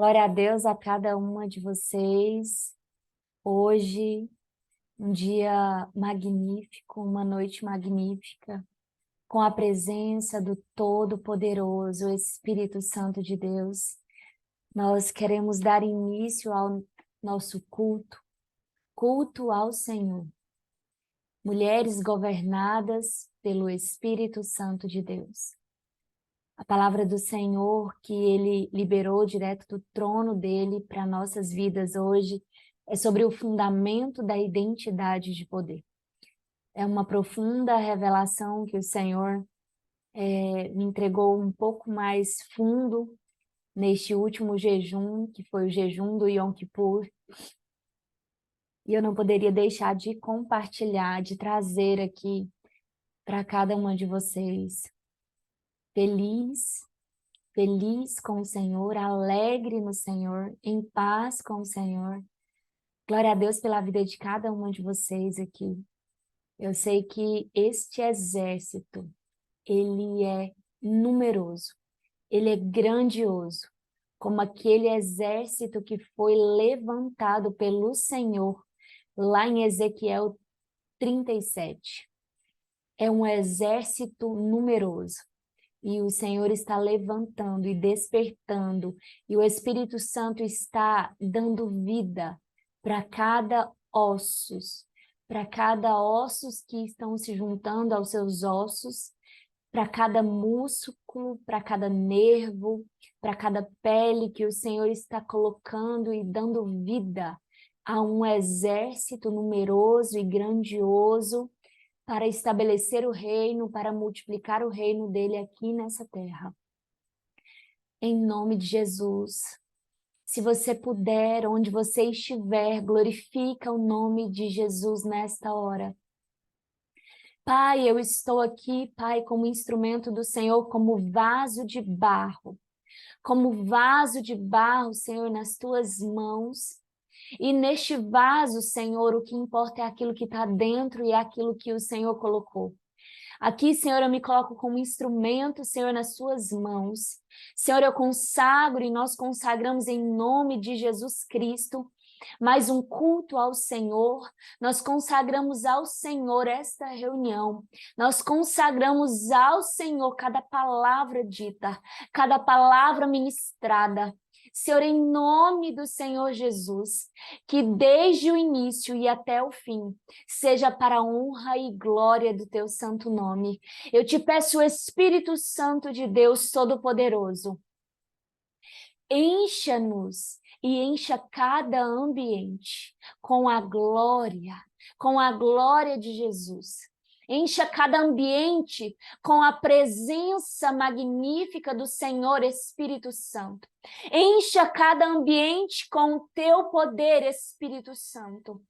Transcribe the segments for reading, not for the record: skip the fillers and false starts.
Glória a Deus a cada uma de vocês. Hoje, um dia magnífico, uma noite magnífica, com a presença do Todo-Poderoso, Espírito Santo de Deus. Nós queremos dar início ao nosso culto ao Senhor. Mulheres governadas pelo Espírito Santo de Deus. A palavra do Senhor que Ele liberou direto do trono dele para nossas vidas hoje é sobre o fundamento da identidade de poder. É uma profunda revelação que o Senhor me entregou um pouco mais fundo neste último jejum, que foi o jejum do Yom Kippur. E eu não poderia deixar de compartilhar, de trazer aqui para cada uma de vocês. Feliz com o Senhor, alegre no Senhor, em paz com o Senhor. Glória a Deus pela vida de cada uma de vocês aqui. Eu sei que este exército, ele é numeroso, ele é grandioso, como aquele exército que foi levantado pelo Senhor lá em Ezequiel 37. É um exército numeroso. E o Senhor está levantando e despertando, e o Espírito Santo está dando vida para cada ossos que estão se juntando aos seus ossos, para cada músculo, para cada nervo, para cada pele que o Senhor está colocando e dando vida a um exército numeroso e grandioso para estabelecer o reino, para multiplicar o reino dele aqui nessa terra. Em nome de Jesus, se você puder, onde você estiver, glorifica o nome de Jesus nesta hora. Pai, eu estou aqui, Pai, como instrumento do Senhor, como vaso de barro, Senhor, nas tuas mãos. E neste vaso, Senhor, o que importa é aquilo que está dentro e é aquilo que o Senhor colocou. Aqui, Senhor, eu me coloco como instrumento, Senhor, nas suas mãos. Senhor, eu consagro e nós consagramos em nome de Jesus Cristo mais um culto ao Senhor. Nós consagramos ao Senhor esta reunião. Nós consagramos ao Senhor cada palavra dita, cada palavra ministrada. Senhor, em nome do Senhor Jesus, que desde o início e até o fim, seja para a honra e glória do teu santo nome. Eu te peço, Espírito Santo de Deus Todo-Poderoso, encha-nos e encha cada ambiente com a glória de Jesus. Encha cada ambiente com a presença magnífica do Senhor Espírito Santo. Encha cada ambiente com o teu poder, Espírito Santo.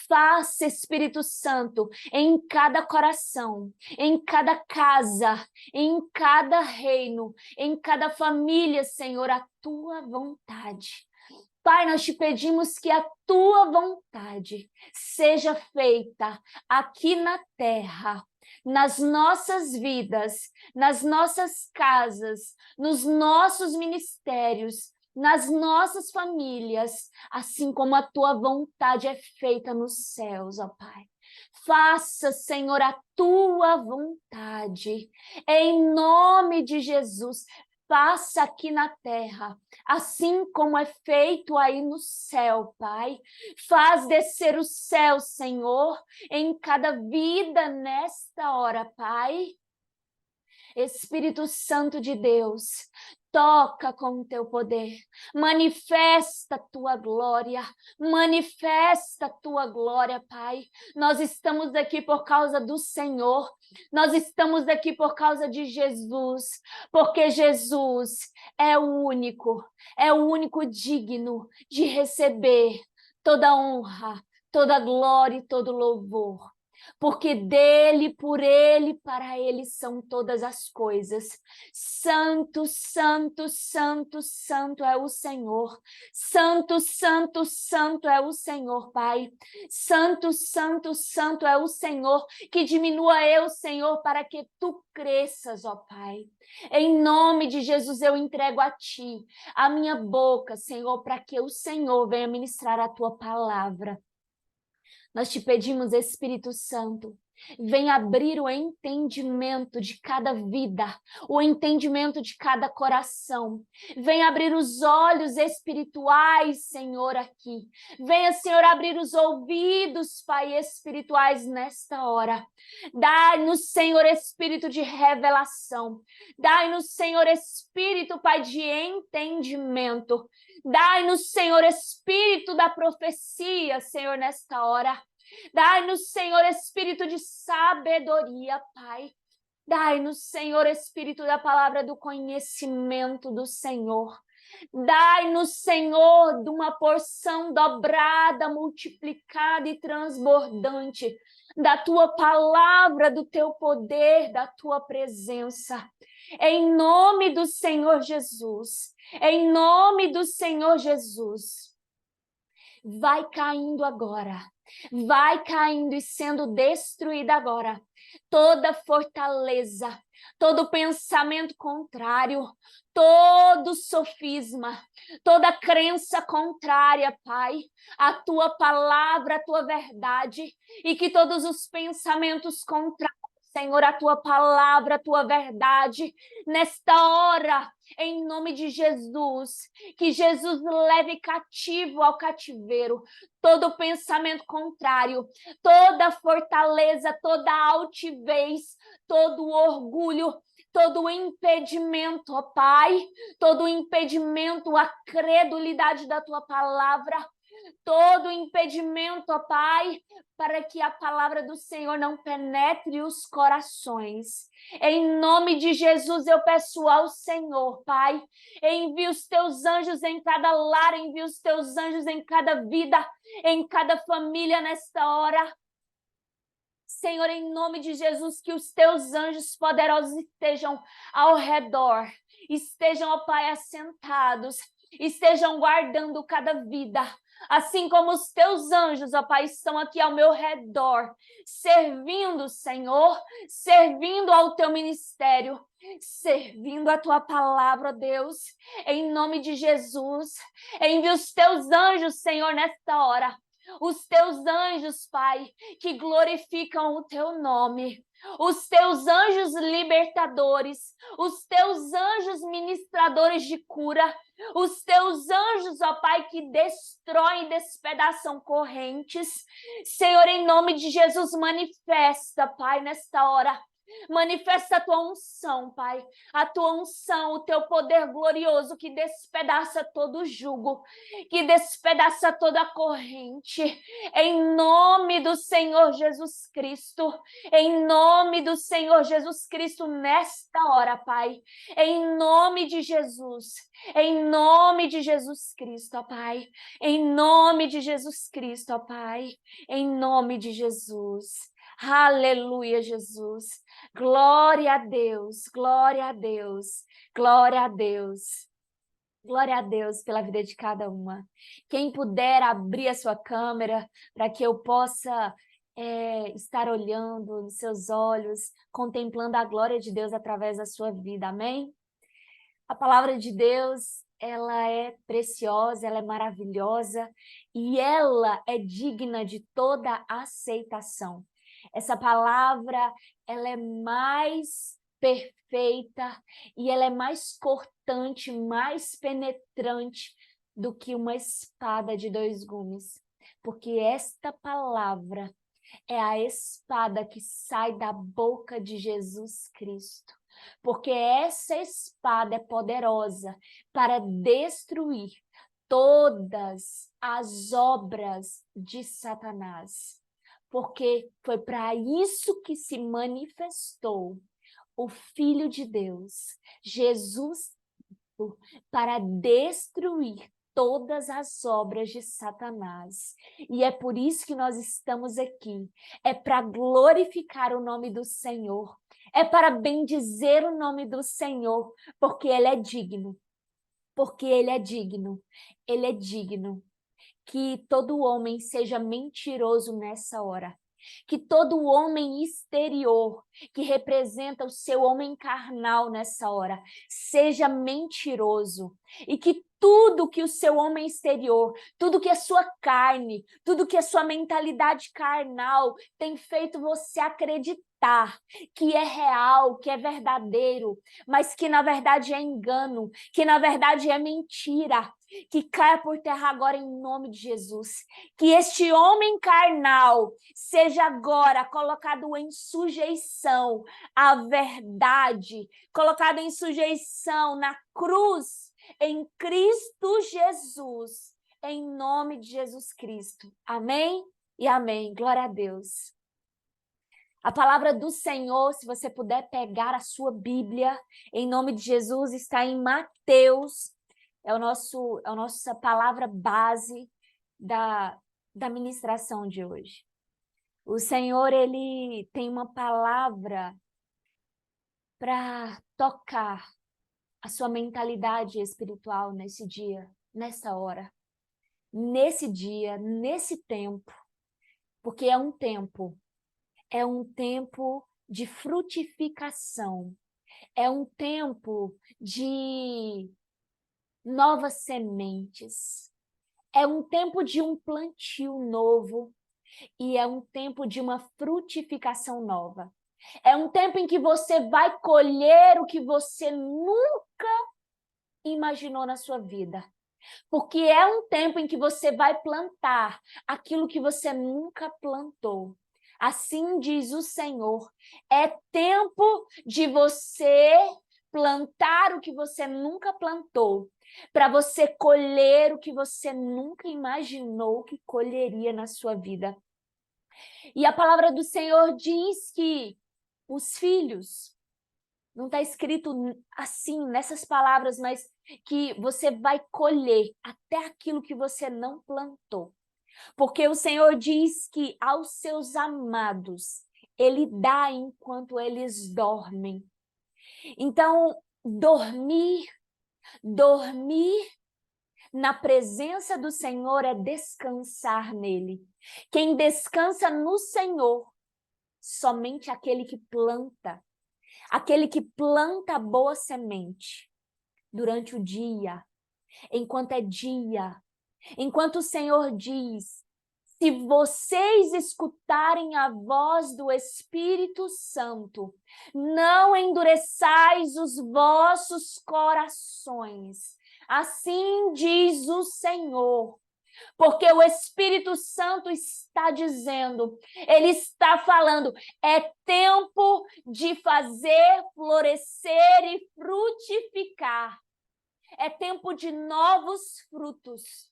Faça, Espírito Santo, em cada coração, em cada casa, em cada reino, em cada família, Senhor, a tua vontade. Pai, nós te pedimos que a tua vontade seja feita aqui na terra, nas nossas vidas, nas nossas casas, nos nossos ministérios, nas nossas famílias, assim como a tua vontade é feita nos céus, ó Pai. Faça, Senhor, a tua vontade, em nome de Jesus. Faça aqui na terra, assim como é feito aí no céu, Pai. Faz descer o céu, Senhor, em cada vida nesta hora, Pai. Espírito Santo de Deus, toca com o teu poder, manifesta a tua glória, Pai. Nós estamos aqui por causa do Senhor, nós estamos aqui por causa de Jesus, porque Jesus é o único digno de receber toda honra, toda glória e todo louvor. porque dele, por ele, para ele são todas as coisas. Santo, santo, santo, santo é o Senhor. Santo, santo, santo é o Senhor, Pai. Santo, santo, santo é o Senhor. Que diminua eu, Senhor, para que tu cresças, ó Pai. Em nome de Jesus eu entrego a ti a minha boca, Senhor, para que o Senhor venha ministrar a tua palavra. Nós te pedimos, Espírito Santo, vem abrir o entendimento de cada vida, o entendimento de cada coração. Vem abrir os olhos espirituais, Senhor, aqui. Venha, Senhor, abrir os ouvidos, Pai, espirituais nesta hora. Dai-nos, Senhor, espírito de revelação. Dai-nos, Senhor, espírito, Pai, de entendimento. Dai-nos, Senhor, espírito da profecia, Senhor, nesta hora. Dai-nos, Senhor, espírito de sabedoria, Pai. Dai-nos, Senhor, espírito da palavra do conhecimento do Senhor. Dai-nos, Senhor, de uma porção dobrada, multiplicada e transbordante da tua palavra, do teu poder, da tua presença. Em nome do Senhor Jesus. Em nome do Senhor Jesus. Vai caindo agora. Vai caindo e sendo destruída agora toda fortaleza, todo pensamento contrário, todo sofisma, toda crença contrária, Pai, a tua palavra, a tua verdade, e que todos os pensamentos contrários, Senhor, a tua palavra, a tua verdade, nesta hora, em nome de Jesus, que Jesus leve cativo ao cativeiro todo pensamento contrário, toda fortaleza, toda altivez, todo orgulho, todo impedimento, ó Pai, todo impedimento à credulidade da tua palavra, todo impedimento, ó Pai, para que a palavra do Senhor não penetre os corações. Em nome de Jesus eu peço ao Senhor, Pai, envia os teus anjos em cada lar, envia os teus anjos em cada vida, em cada família nesta hora. Senhor, em nome de Jesus, que os teus anjos poderosos estejam ao redor, estejam, ó Pai, assentados, estejam guardando cada vida, assim como os teus anjos, ó Pai, estão aqui ao meu redor, servindo, Senhor, servindo ao teu ministério, servindo a tua palavra, ó Deus, em nome de Jesus. Envia os teus anjos, Senhor, nesta hora, os teus anjos, Pai, que glorificam o teu nome, os teus anjos libertadores, os teus anjos ministradores de cura, os teus anjos, ó Pai, que destroem e despedaçam correntes. Senhor, em nome de Jesus, manifesta, Pai, nesta hora. Manifesta a tua unção, Pai, a tua unção, o teu poder glorioso que despedaça todo jugo, que despedaça toda corrente, em nome do Senhor Jesus Cristo, em nome do Senhor Jesus Cristo, nesta hora, Pai, em nome de Jesus Cristo, ó Pai, em nome de Jesus Cristo, ó Pai, em nome de Jesus. Aleluia, Jesus. Glória a Deus, glória a Deus, glória a Deus. Glória a Deus pela vida de cada uma. Quem puder abrir a sua câmera para que eu possa estar olhando nos seus olhos, contemplando a glória de Deus através da sua vida, amém? A palavra de Deus, ela é preciosa, ela é maravilhosa e ela é digna de toda aceitação. Essa palavra, ela é mais perfeita e ela é mais cortante, mais penetrante do que uma espada de dois gumes. Porque esta palavra é a espada que sai da boca de Jesus Cristo. Porque essa espada é poderosa para destruir todas as obras de Satanás. Porque foi para isso que se manifestou o Filho de Deus, Jesus, para destruir todas as obras de Satanás. E é por isso que nós estamos aqui. É para glorificar o nome do Senhor. É para bendizer o nome do Senhor, porque Ele é digno. Porque Ele é digno. Ele é digno. Que todo homem seja mentiroso nessa hora. Que todo homem exterior, que representa o seu homem carnal nessa hora, seja mentiroso. E que tudo que o seu homem exterior, tudo que a sua carne, tudo que a sua mentalidade carnal tem feito você acreditar que é real, que é verdadeiro, mas que na verdade é engano, que na verdade é mentira, que caia por terra agora em nome de Jesus. Que este homem carnal seja agora colocado em sujeição à verdade, colocado em sujeição na cruz, em Cristo Jesus, em nome de Jesus Cristo. Amém e amém. Glória a Deus. A palavra do Senhor, se você puder pegar a sua Bíblia, em nome de Jesus, está em Mateus. É a nossa palavra base da ministração de hoje. O Senhor, Ele tem uma palavra para tocar a sua mentalidade espiritual nesse dia, nessa hora, nesse dia, nesse tempo, porque é um tempo de frutificação, é um tempo de novas sementes, é um tempo de um plantio novo e é um tempo de uma frutificação nova. É um tempo em que você vai colher o que você nunca imaginou na sua vida. Porque é um tempo em que você vai plantar aquilo que você nunca plantou. Assim diz o Senhor, é tempo de você plantar o que você nunca plantou, para você colher o que você nunca imaginou que colheria na sua vida. E a palavra do Senhor diz que os filhos, não está escrito assim, nessas palavras, mas que você vai colher até aquilo que você não plantou. Porque o Senhor diz que aos seus amados, Ele dá enquanto eles dormem. Então, dormir na presença do Senhor é descansar nele. Quem descansa no Senhor, somente aquele que planta a boa semente durante o dia, enquanto é dia, enquanto o Senhor diz, se vocês escutarem a voz do Espírito Santo, não endureçais os vossos corações. Assim diz o Senhor. Porque o Espírito Santo está dizendo, ele está falando, é tempo de fazer florescer e frutificar. É tempo de novos frutos.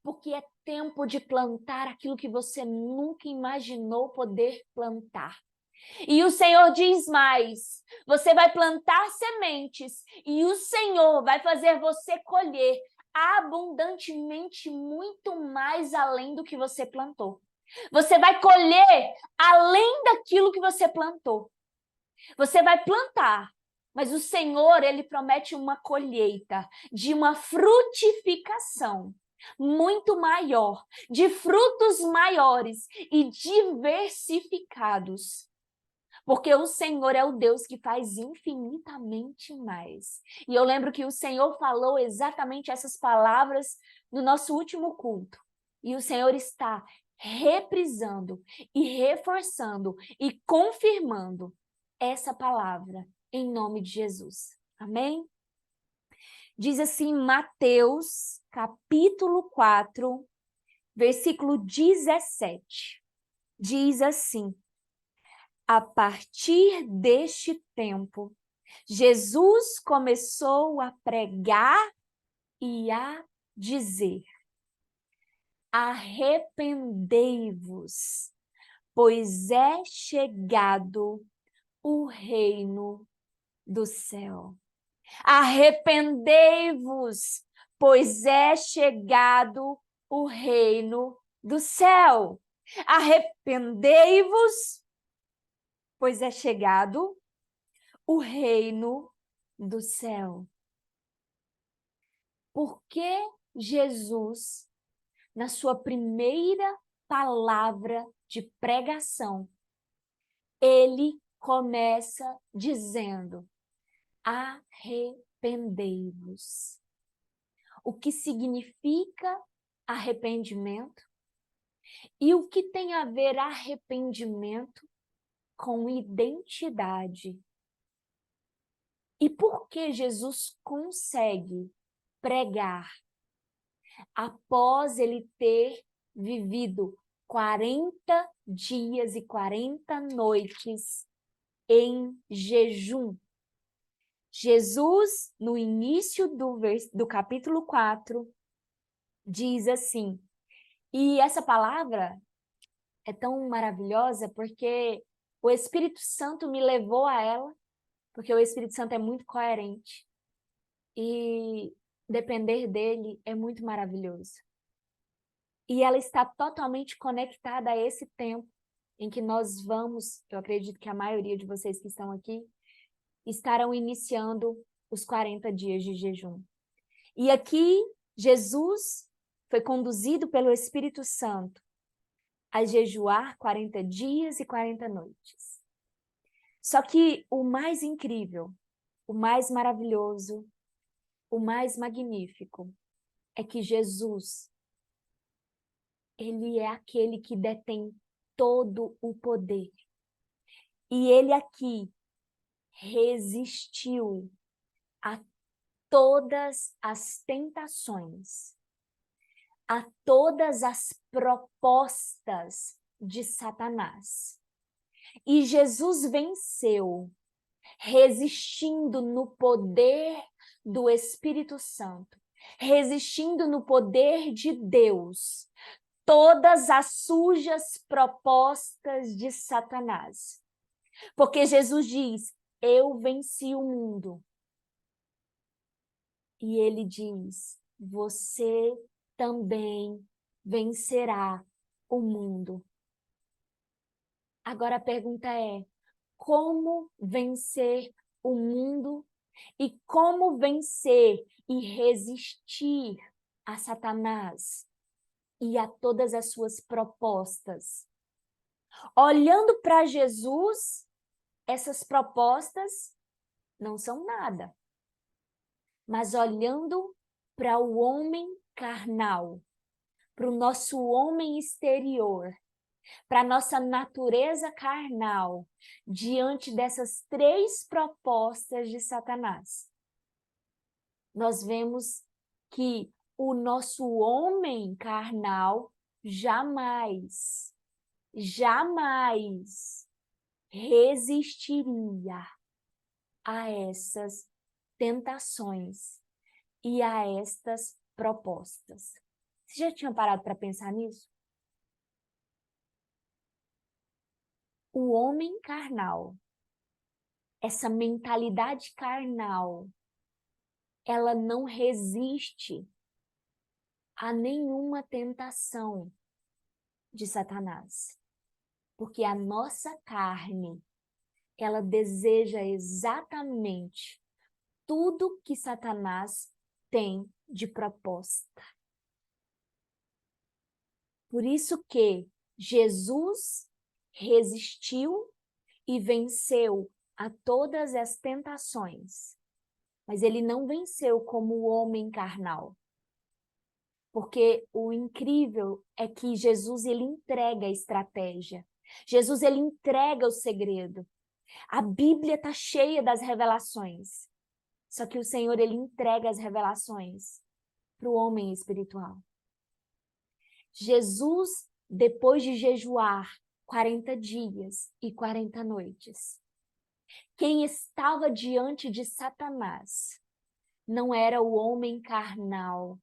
Porque é tempo de plantar aquilo que você nunca imaginou poder plantar. E o Senhor diz mais, você vai plantar sementes e o Senhor vai fazer você colher abundantemente muito mais além do que você plantou. Você vai colher além daquilo que você plantou. Você vai plantar, mas o Senhor, Ele promete uma colheita de uma frutificação muito maior, de frutos maiores e diversificados. Porque o Senhor é o Deus que faz infinitamente mais. E eu lembro que o Senhor falou exatamente essas palavras no nosso último culto. E o Senhor está reprisando e reforçando e confirmando essa palavra em nome de Jesus. Amém? Diz assim Mateus, capítulo 4, versículo 17. Diz assim: a partir deste tempo, Jesus começou a pregar e a dizer: arrependei-vos, pois é chegado o reino do céu. Arrependei-vos, pois é chegado o reino do céu. Arrependei-vos, pois é chegado o reino do céu. Porque Jesus, na sua primeira palavra de pregação, ele começa dizendo: arrependei-vos. O que significa arrependimento? E o que tem a ver arrependimento com identidade? E por que Jesus consegue pregar após ele ter vivido 40 dias e 40 noites em jejum? Jesus, no início do capítulo 4, diz assim, e essa palavra é tão maravilhosa porque o Espírito Santo me levou a ela, porque o Espírito Santo é muito coerente e depender dele é muito maravilhoso. E ela está totalmente conectada a esse tempo em que nós vamos, eu acredito que a maioria de vocês que estão aqui, estarão iniciando os 40 dias de jejum. E aqui, Jesus foi conduzido pelo Espírito Santo a jejuar 40 dias e 40 noites. Só que o mais incrível, o mais maravilhoso, o mais magnífico é que Jesus, ele é aquele que detém todo o poder. E ele aqui resistiu a todas as tentações, a todas as propostas de Satanás. E Jesus venceu, resistindo no poder do Espírito Santo, resistindo no poder de Deus, todas as sujas propostas de Satanás. Porque Jesus diz, eu venci o mundo. E ele diz, você também vencerá o mundo. Agora a pergunta é, como vencer o mundo e como vencer e resistir a Satanás e a todas as suas propostas? Olhando para Jesus, essas propostas não são nada. Mas olhando para o homem carnal, para o nosso homem exterior, para a nossa natureza carnal, diante dessas três propostas de Satanás, nós vemos que o nosso homem carnal jamais resistiria a essas tentações e a estas propostas. Você já tinha parado para pensar nisso? O homem carnal, essa mentalidade carnal, ela não resiste a nenhuma tentação de Satanás. Porque a nossa carne, ela deseja exatamente tudo que Satanás tem de proposta. Por isso que Jesus resistiu e venceu a todas as tentações. Mas ele não venceu como o homem carnal. Porque o incrível é que Jesus ele entrega a estratégia. Jesus ele entrega o segredo. A Bíblia está cheia das revelações. Só que o Senhor ele entrega as revelações para o homem espiritual. Jesus, depois de jejuar 40 dias e 40 noites, quem estava diante de Satanás não era o homem carnal.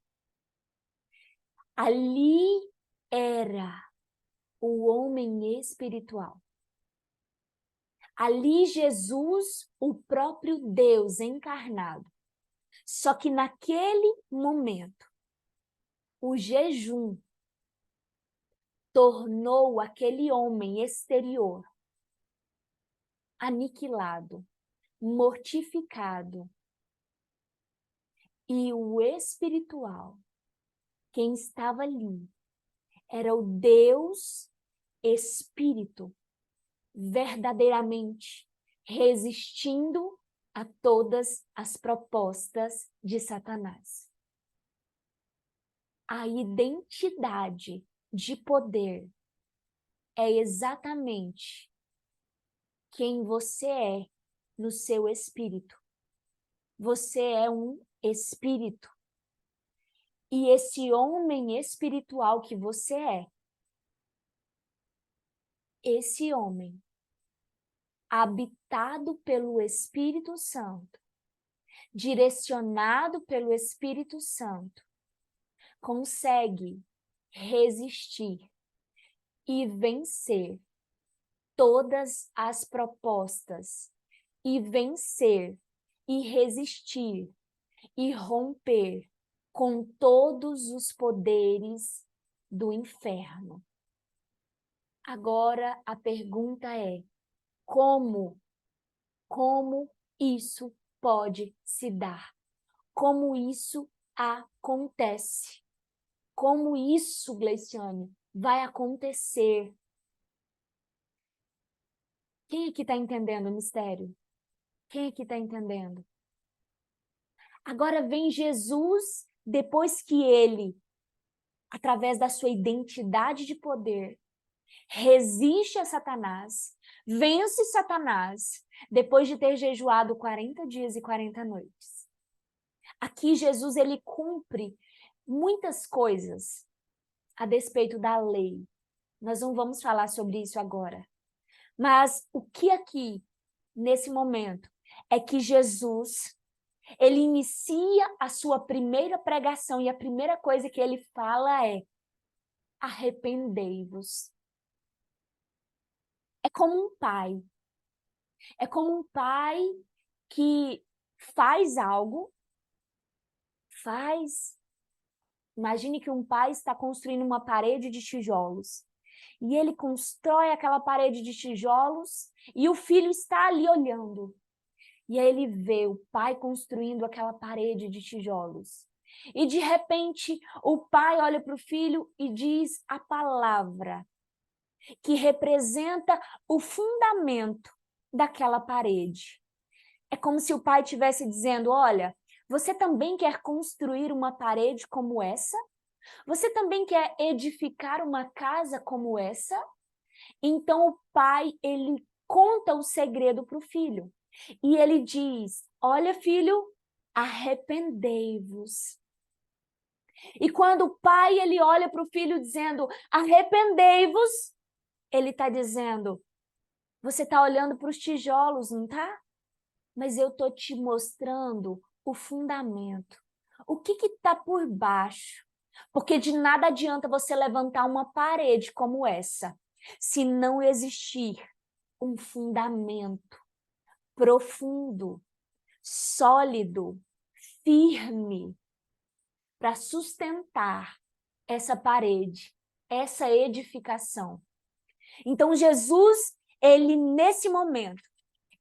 Ali era o homem espiritual. Ali Jesus, o próprio Deus encarnado, Só que naquele momento, o jejum tornou aquele homem exterior aniquilado, mortificado. E o espiritual, quem estava ali, era o Deus Espírito, verdadeiramente resistindo a todas as propostas de Satanás. A identidade de poder é exatamente quem você é no seu espírito. Você é um espírito. E esse homem espiritual que você é, esse homem, habitado pelo Espírito Santo, direcionado pelo Espírito Santo, consegue resistir e vencer todas as propostas, e vencer e resistir e romper com todos os poderes do inferno. Agora a pergunta é: como isso pode se dar? Como isso acontece? Como isso, Gleiciane, vai acontecer? Quem aqui está entendendo o mistério? Quem aqui está entendendo? Agora vem Jesus, depois que ele, através da sua identidade de poder, resiste a Satanás, vence Satanás, depois de ter jejuado 40 dias e 40 noites. Aqui Jesus, ele cumpre muitas coisas a despeito da lei. Nós não vamos falar sobre isso agora. Mas o que aqui, nesse momento, é que Jesus, ele inicia a sua primeira pregação e a primeira coisa que ele fala é: arrependei-vos. É como um pai. É como um pai que faz algo, Imagine que um pai está construindo uma parede de tijolos. E ele constrói aquela parede de tijolos e o filho está ali olhando. E aí ele vê o pai construindo aquela parede de tijolos. E de repente o pai olha para o filho e diz a palavra que representa o fundamento daquela parede. É como se o pai estivesse dizendo: olha, você também quer construir uma parede como essa? Você também quer edificar uma casa como essa? Então o pai, ele conta o segredo para o filho. E ele diz: olha, filho, arrependei-vos. E quando o pai, ele olha para o filho dizendo: arrependei-vos, ele está dizendo: você está olhando para os tijolos, não está? Mas eu estou te mostrando o fundamento. O que está por baixo? Porque de nada adianta você levantar uma parede como essa, se não existir um fundamento profundo, sólido, firme, para sustentar essa parede, essa edificação. Então, Jesus, ele nesse momento,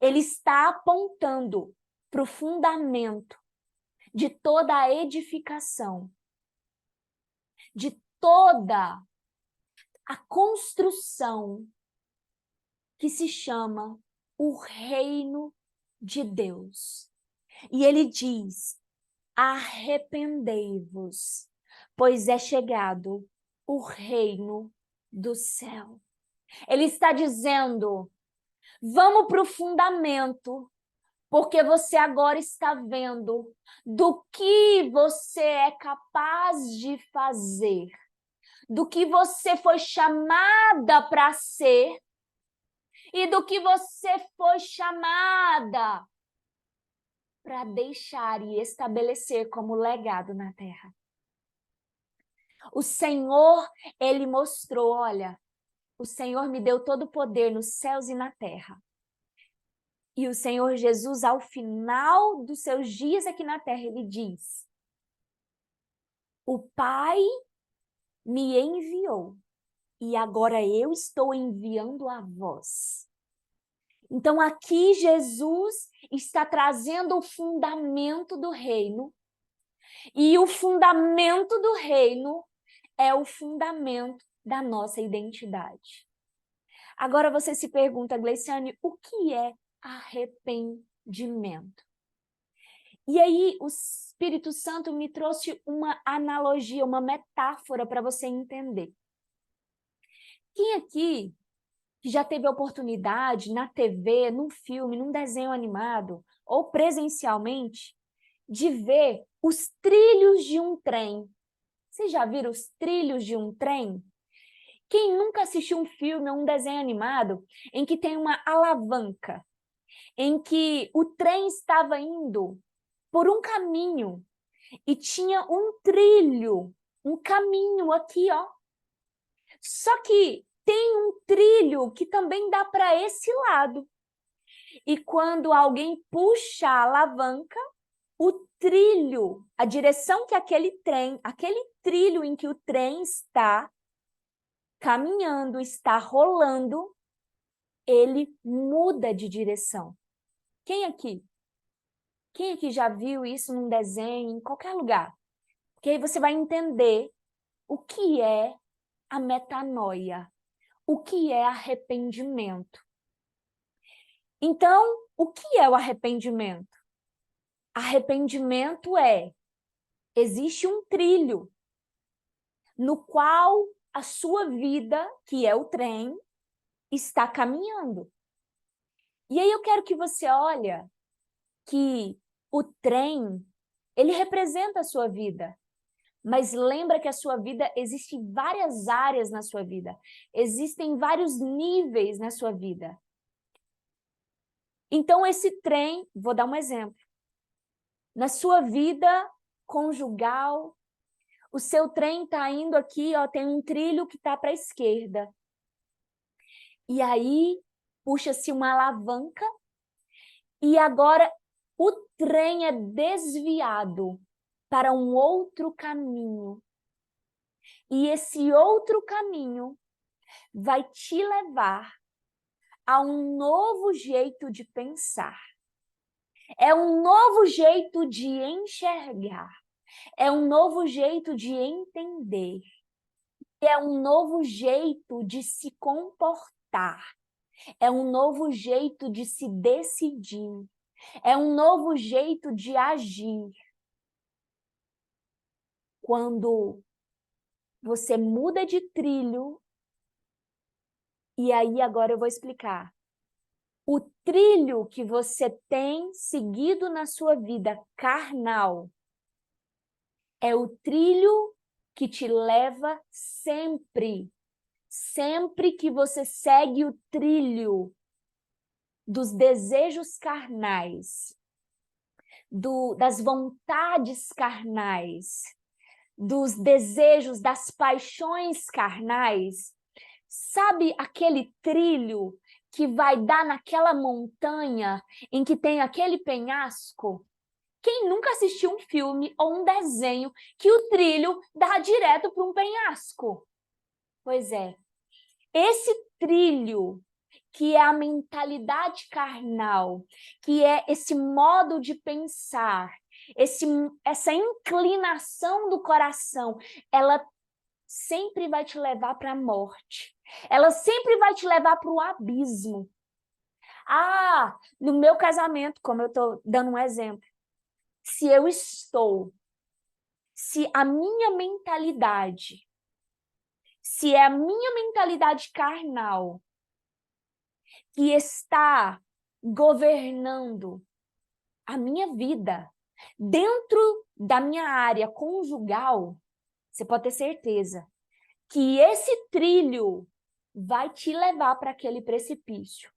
ele está apontando para o fundamento de toda a edificação, de toda a construção que se chama o reino de Deus. E ele diz: arrependei-vos, pois é chegado o reino do céu. Ele está dizendo: vamos para o fundamento, porque você agora está vendo do que você é capaz de fazer, do que você foi chamada para ser e do que você foi chamada para deixar e estabelecer como legado na terra. O Senhor, ele mostrou, olha, o Senhor me deu todo o poder nos céus e na terra. E o Senhor Jesus, ao final dos seus dias aqui na terra, ele diz: o Pai me enviou e agora eu estou enviando a vós. Então aqui Jesus está trazendo o fundamento do reino, e o fundamento do reino é o fundamento da nossa identidade. Agora você se pergunta, Gleiciane, o que é arrependimento? E aí o Espírito Santo me trouxe uma analogia, uma metáfora para você entender. Quem aqui que já teve a oportunidade na TV, num filme, num desenho animado, ou presencialmente, de ver os trilhos de um trem? Vocês já viram os trilhos de um trem? Quem nunca assistiu um filme ou um desenho animado em que tem uma alavanca, em que o trem estava indo por um caminho e tinha um trilho, um caminho aqui, ó. Só que tem um trilho que também dá para esse lado. E quando alguém puxa a alavanca, o trilho, a direção que aquele trilho em que o trem está caminhando, está rolando, ele muda de direção. Quem aqui? Quem aqui já viu isso num desenho, em qualquer lugar? Porque aí você vai entender o que é a metanoia, o que é arrependimento. Então, o que é o arrependimento? Arrependimento existe um trilho no qual a sua vida, que é o trem, está caminhando. E aí eu quero que você olhe que o trem, ele representa a sua vida. Mas lembra que a sua vida, existem várias áreas na sua vida. Existem vários níveis na sua vida. Então esse trem, vou dar um exemplo. Na sua vida conjugal, o seu trem está indo aqui, ó, tem um trilho que está para a esquerda. E aí puxa-se uma alavanca e agora o trem é desviado para um outro caminho. E esse outro caminho vai te levar a um novo jeito de pensar. É um novo jeito de enxergar. É um novo jeito de entender. É um novo jeito de se comportar. É um novo jeito de se decidir. É um novo jeito de agir. Quando você muda de trilho, e aí agora eu vou explicar. O trilho que você tem seguido na sua vida carnal é o trilho que te leva sempre que você segue o trilho dos desejos carnais, das vontades carnais, dos desejos, das paixões carnais, sabe aquele trilho que vai dar naquela montanha em que tem aquele penhasco? Quem nunca assistiu um filme ou um desenho que o trilho dá direto para um penhasco? Pois é, esse trilho que é a mentalidade carnal, que é esse modo de pensar, essa inclinação do coração, ela sempre vai te levar para a morte. Ela sempre vai te levar para o abismo. Ah, no meu casamento, como eu estou dando um exemplo, se a minha mentalidade, se é a minha mentalidade carnal que está governando a minha vida dentro da minha área conjugal, você pode ter certeza que esse trilho vai te levar para aquele precipício.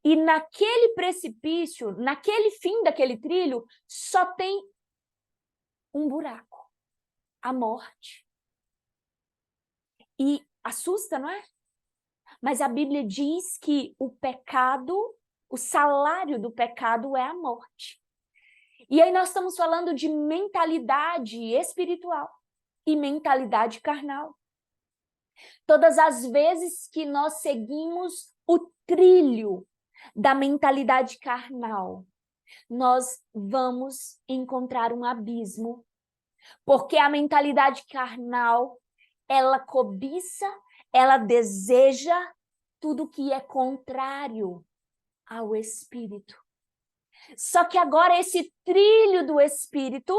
E naquele precipício, naquele fim daquele trilho, só tem um buraco, a morte. E assusta, não é? Mas a Bíblia diz que o pecado O salário do pecado é a morte. E aí nós estamos falando de mentalidade espiritual e mentalidade carnal. Todas as vezes que nós seguimos o trilho da mentalidade carnal, nós vamos encontrar um abismo, porque a mentalidade carnal, ela cobiça, ela deseja tudo que é contrário ao Espírito. Só que agora esse trilho do Espírito,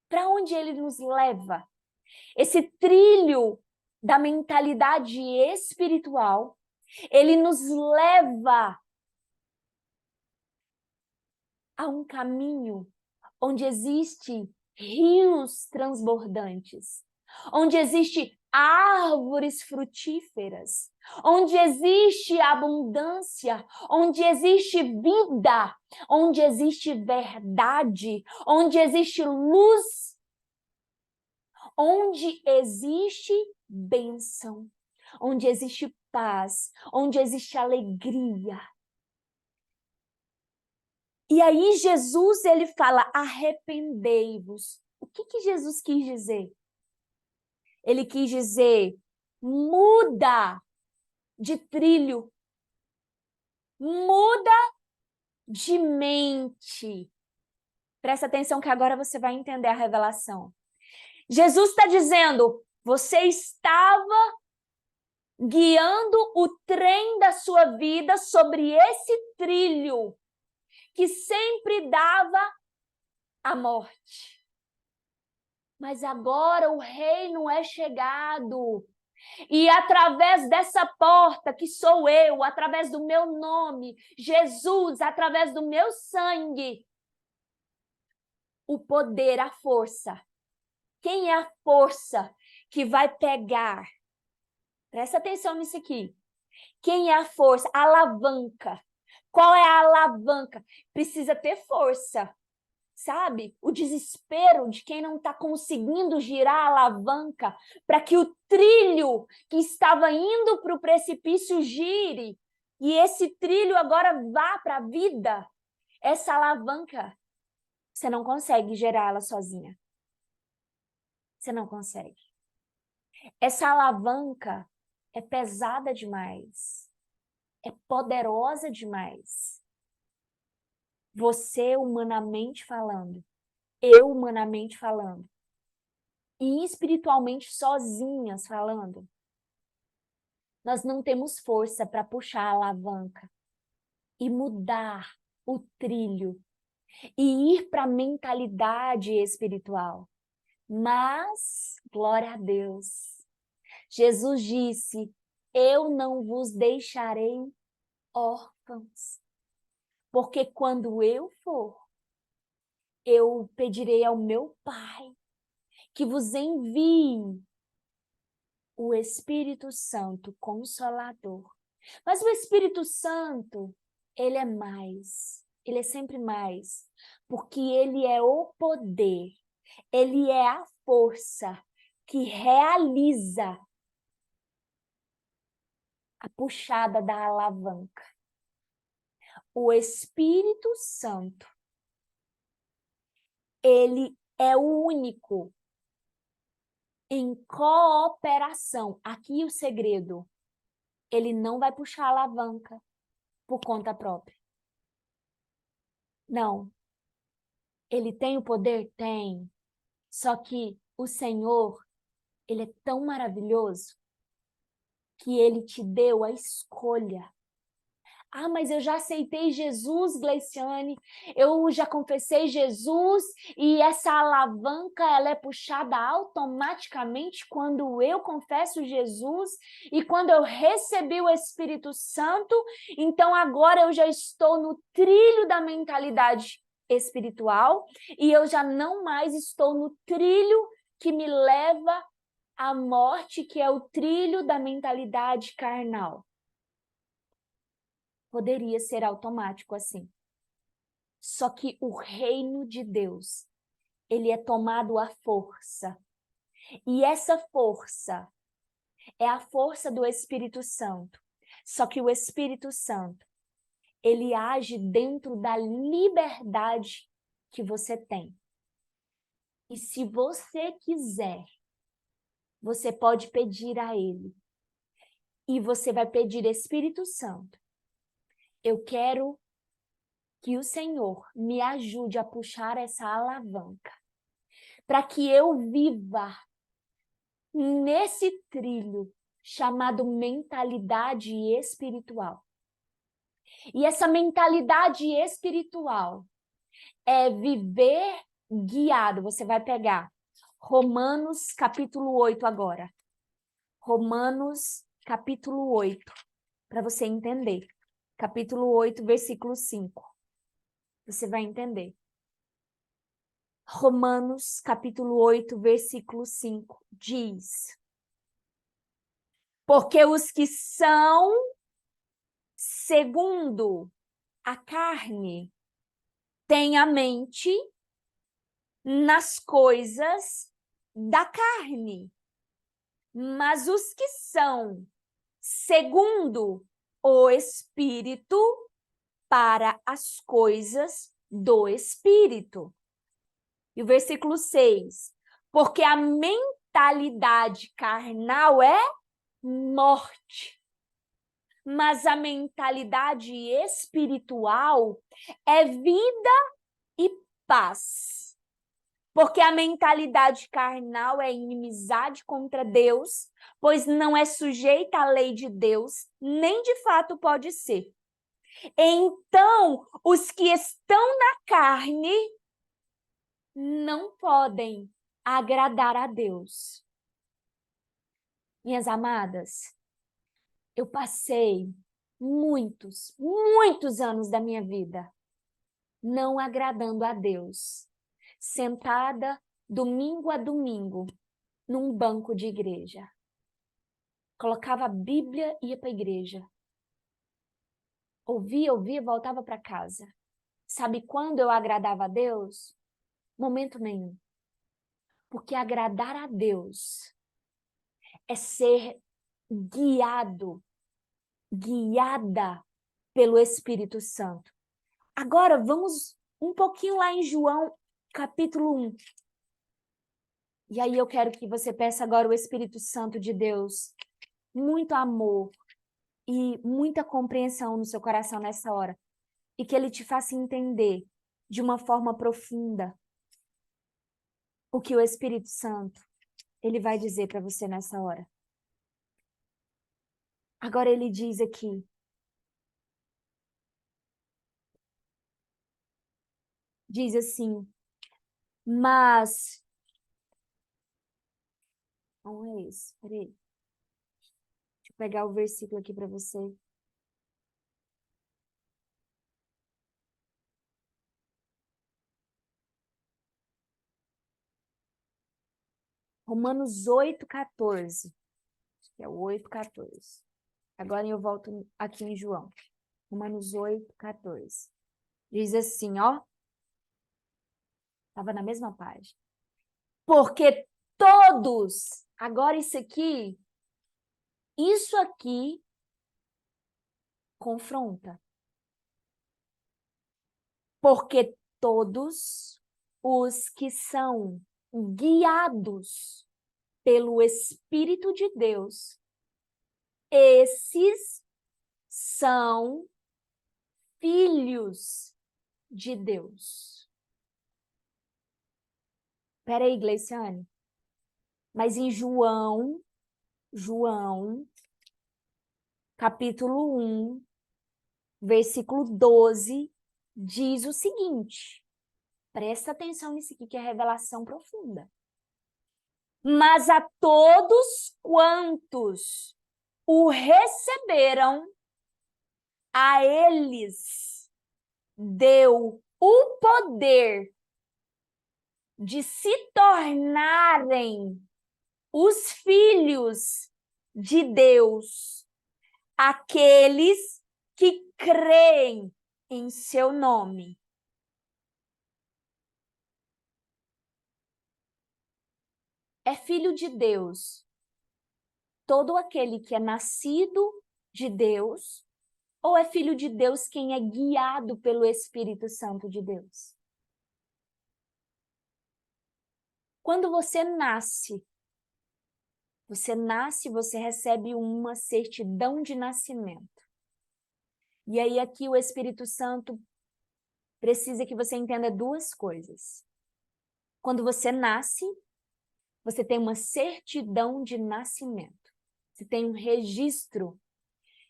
para onde ele nos leva? Esse trilho da mentalidade espiritual, ele nos leva a um caminho onde existe rios transbordantes, onde existe árvores frutíferas, onde existe abundância, onde existe vida, onde existe verdade, onde existe luz, onde existe bênção, onde existe paz, onde existe alegria. E aí Jesus, ele fala, arrependei-vos. O que Jesus quis dizer? Ele quis dizer, muda de trilho, muda de mente. Presta atenção que agora você vai entender a revelação. Jesus está dizendo, você estava guiando o trem da sua vida sobre esse trilho que sempre dava a morte. Mas agora o reino é chegado. E através dessa porta que sou eu, através do meu nome, Jesus, através do meu sangue, o poder, a força. Quem é a força que vai pegar? Presta atenção nisso aqui. Quem é a força? A alavanca. Qual é a alavanca? Precisa ter força. Sabe? O desespero de quem não está conseguindo girar a alavanca para que o trilho que estava indo para o precipício gire e esse trilho agora vá para a vida. Essa alavanca, você não consegue gerar ela sozinha. Você não consegue. Essa alavanca é pesada demais. É poderosa demais. Você humanamente falando, eu humanamente falando, e espiritualmente sozinhas falando, nós não temos força para puxar a alavanca e mudar o trilho e ir para a mentalidade espiritual. Mas, glória a Deus, Jesus disse, eu não vos deixarei órfãos, porque quando eu for, eu pedirei ao meu Pai que vos envie o Espírito Santo Consolador. Mas o Espírito Santo, ele é mais, ele é sempre mais, porque ele é o poder, ele é a força que realiza a puxada da alavanca. O Espírito Santo, ele é o único em cooperação. Aqui o segredo, ele não vai puxar a alavanca por conta própria. Não. Ele tem o poder? Tem. Só que o Senhor, ele é tão maravilhoso que ele te deu a escolha. Ah, mas eu já aceitei Jesus, Gleiciane, eu já confessei Jesus e essa alavanca ela é puxada automaticamente quando eu confesso Jesus e quando eu recebi o Espírito Santo, então agora eu já estou no trilho da mentalidade espiritual e eu já não mais estou no trilho que me leva à morte, que é o trilho da mentalidade carnal. Poderia ser automático assim. Só que o reino de Deus, ele é tomado à força. E essa força é a força do Espírito Santo. Só que o Espírito Santo, ele age dentro da liberdade que você tem. E se você quiser, você pode pedir a ele. E você vai pedir, Espírito Santo, eu quero que o Senhor me ajude a puxar essa alavanca, para que eu viva nesse trilho chamado mentalidade espiritual. E essa mentalidade espiritual é viver guiado. Você vai pegar Romanos capítulo 8 agora. Romanos capítulo 8, para você entender. Capítulo 8, versículo 5. Você vai entender. Romanos capítulo 8, versículo 5 diz: porque os que são segundo a carne têm a mente nas coisas da carne, mas os que são segundo o Espírito, para as coisas do Espírito. E o versículo 6, porque a mentalidade carnal é morte, mas a mentalidade espiritual é vida e paz. Porque a mentalidade carnal é inimizade contra Deus, pois não é sujeita à lei de Deus, nem de fato pode ser. Então, os que estão na carne não podem agradar a Deus. Minhas amadas, eu passei muitos anos da minha vida não agradando a Deus, sentada domingo a domingo num banco de igreja. Colocava a Bíblia e ia para a igreja. Ouvia, voltava para casa. Sabe quando eu agradava a Deus? Momento nenhum. Porque agradar a Deus é ser guiada pelo Espírito Santo. Agora vamos um pouquinho lá em João, capítulo 1. E aí eu quero que você peça agora o Espírito Santo de Deus, muito amor e muita compreensão no seu coração nessa hora. E que ele te faça entender de uma forma profunda o que o Espírito Santo ele vai dizer para você nessa hora. Agora ele diz aqui, diz assim, mas... Não é esse, peraí. Deixa eu pegar o versículo aqui para você. Romanos 8,14. É o 8,14. Agora eu volto aqui em João. Romanos 8,14. Diz assim, ó. Estava na mesma página. Porque todos, agora isso aqui confronta. Porque todos os que são guiados pelo Espírito de Deus, esses são filhos de Deus. Peraí, Gleiciane. Mas em João, capítulo 1, versículo 12, diz o seguinte. Presta atenção nisso aqui, que é revelação profunda. Mas a todos quantos o receberam, a eles deu o poder de se tornarem os filhos de Deus, aqueles que creem em seu nome. É filho de Deus todo aquele que é nascido de Deus Ou é filho de Deus quem é guiado pelo Espírito Santo de Deus? Quando você nasce, você recebe uma certidão de nascimento. E aí aqui o Espírito Santo precisa que você entenda duas coisas. Quando você nasce, você tem uma certidão de nascimento. Você tem um registro.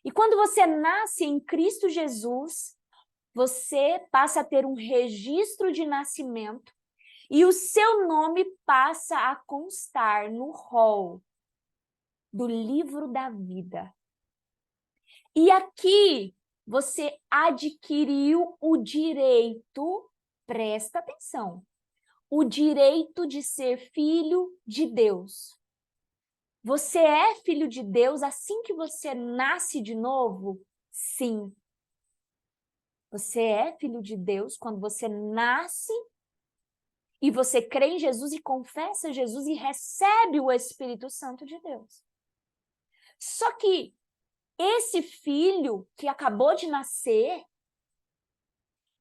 E quando você nasce em Cristo Jesus, você passa a ter um registro de nascimento e o seu nome passa a constar no rol do livro da vida. E aqui você adquiriu o direito, presta atenção, o direito de ser filho de Deus. Você é filho de Deus assim que você nasce de novo? Sim. Você é filho de Deus quando você nasce e você crê em Jesus e confessa Jesus e recebe o Espírito Santo de Deus. Só que esse filho que acabou de nascer,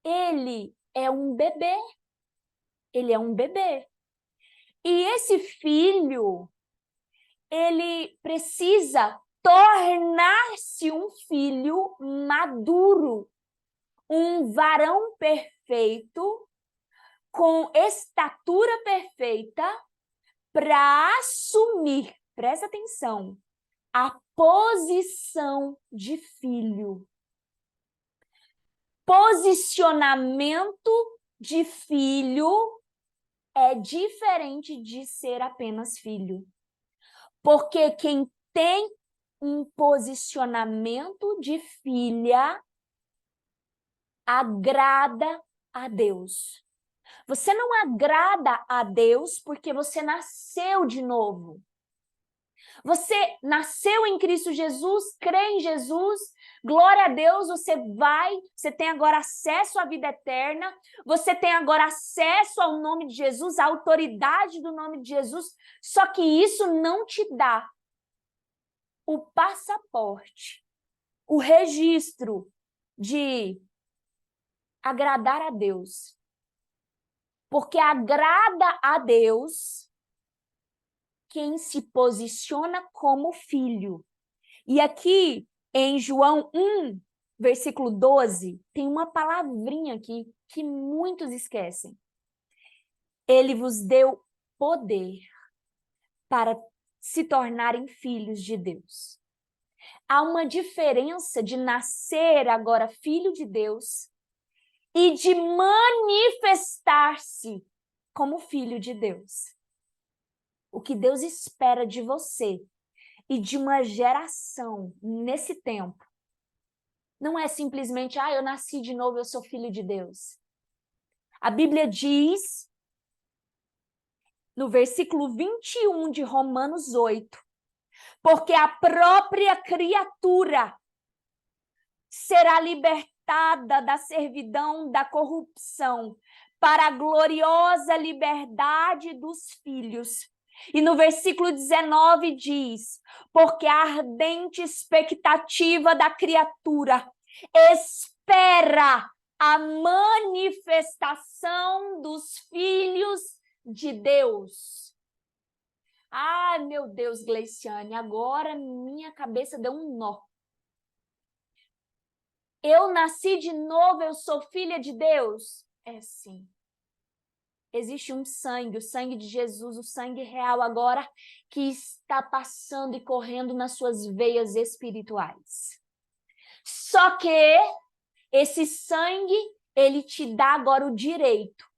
ele é um bebê. Ele é um bebê. E esse filho, ele precisa tornar-se um filho maduro, um varão perfeito, com estatura perfeita, para assumir, presta atenção, a posição de filho. Posicionamento de filho é diferente de ser apenas filho. Porque quem tem um posicionamento de filha agrada a Deus. Você não agrada a Deus porque você nasceu de novo. Você nasceu em Cristo Jesus, crê em Jesus, glória a Deus, você tem agora acesso à vida eterna, você tem agora acesso ao nome de Jesus, à autoridade do nome de Jesus, só que isso não te dá o passaporte, o registro de agradar a Deus. Porque agrada a Deus quem se posiciona como filho. E aqui, em João 1, versículo 12, tem uma palavrinha aqui que muitos esquecem. Ele vos deu poder para se tornarem filhos de Deus. Há uma diferença de nascer agora filho de Deus e de manifestar-se como filho de Deus. O que Deus espera de você e de uma geração nesse tempo não é simplesmente, eu nasci de novo, eu sou filho de Deus. A Bíblia diz, no versículo 21 de Romanos 8, porque a própria criatura será libertada da servidão, da corrupção, para a gloriosa liberdade dos filhos. E no versículo 19 diz, porque a ardente expectativa da criatura espera a manifestação dos filhos de Deus. Ai, meu Deus, Gleiciane, agora minha cabeça deu um nó. Eu nasci de novo, eu sou filha de Deus? É sim. Existe um sangue, o sangue de Jesus, o sangue real agora, que está passando e correndo nas suas veias espirituais. Só que esse sangue, ele te dá agora o direito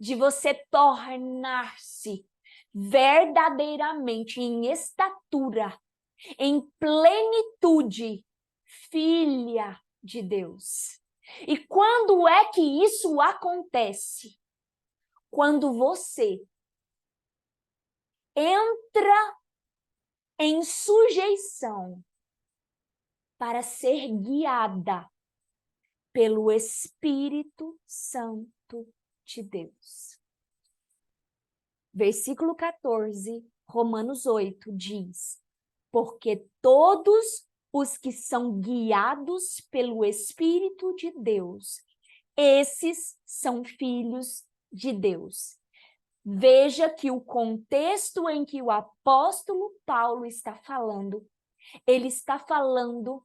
de você tornar-se verdadeiramente em estatura, em plenitude, filha de Deus. E quando é que isso acontece? Quando você entra em sujeição para ser guiada pelo Espírito Santo de Deus. Versículo 14, Romanos 8, diz: porque todos os que são guiados pelo Espírito de Deus. Esses são filhos de Deus. Veja que o contexto em que o apóstolo Paulo está falando, ele está falando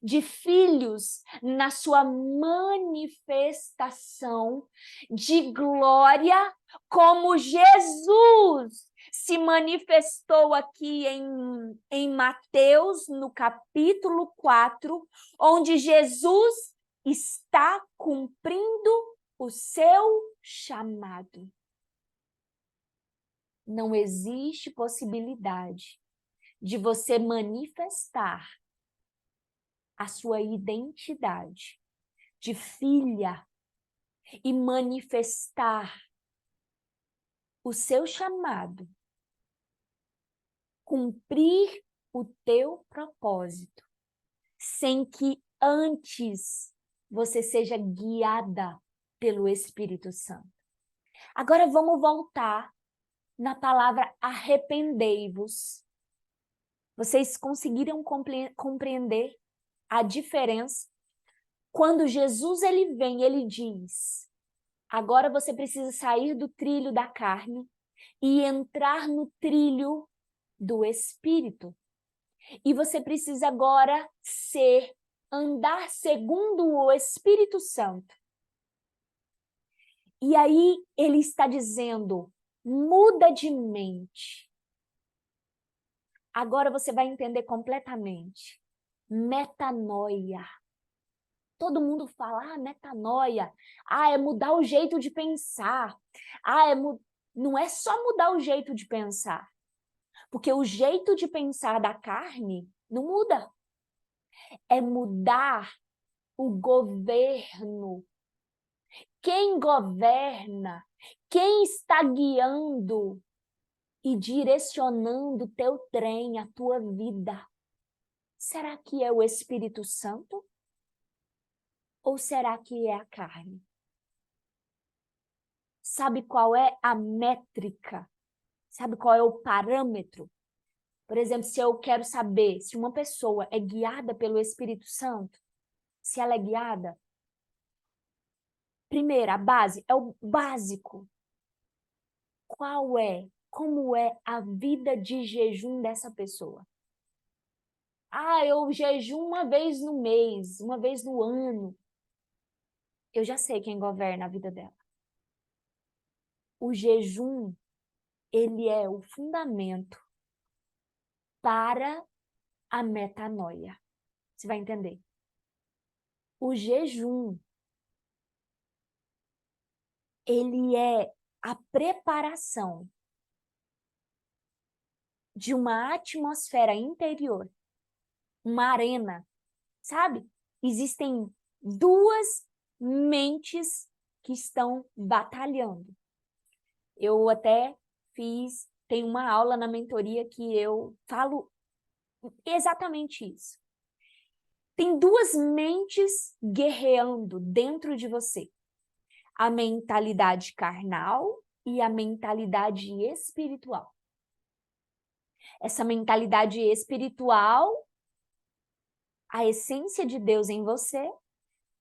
de filhos na sua manifestação de glória, como Jesus se manifestou aqui em Mateus, no capítulo 4, onde Jesus está cumprindo o seu chamado. Não existe possibilidade de você manifestar a sua identidade de filha e manifestar o seu chamado, cumprir o teu propósito, sem que antes você seja guiada pelo Espírito Santo. Agora vamos voltar na palavra arrependei-vos. Vocês conseguiram compreender a diferença? Quando Jesus ele vem, ele diz: agora você precisa sair do trilho da carne e entrar no trilho do Espírito. E você precisa agora andar segundo o Espírito Santo. E aí ele está dizendo: muda de mente. Agora você vai entender completamente. Metanoia. Todo mundo fala, metanoia. É mudar o jeito de pensar. Não é só mudar o jeito de pensar. Porque o jeito de pensar da carne não muda. É mudar o governo. Quem governa, quem está guiando e direcionando o teu trem, a tua vida. Será que é o Espírito Santo? Ou será que é a carne? Sabe qual é a métrica? Sabe qual é o parâmetro? Por exemplo, se eu quero saber se uma pessoa é guiada pelo Espírito Santo, se ela é guiada, primeiro, a base, é o básico. Como é a vida de jejum dessa pessoa? Eu jejuo uma vez no mês, uma vez no ano. Eu já sei quem governa a vida dela. O jejum, ele é o fundamento para a metanoia. Você vai entender. O jejum, ele é a preparação de uma atmosfera interior, uma arena, sabe? Existem duas mentes que estão batalhando. Eu até tem uma aula na mentoria que eu falo exatamente isso. Tem duas mentes guerreando dentro de você. A mentalidade carnal e a mentalidade espiritual. Essa mentalidade espiritual, a essência de Deus em você,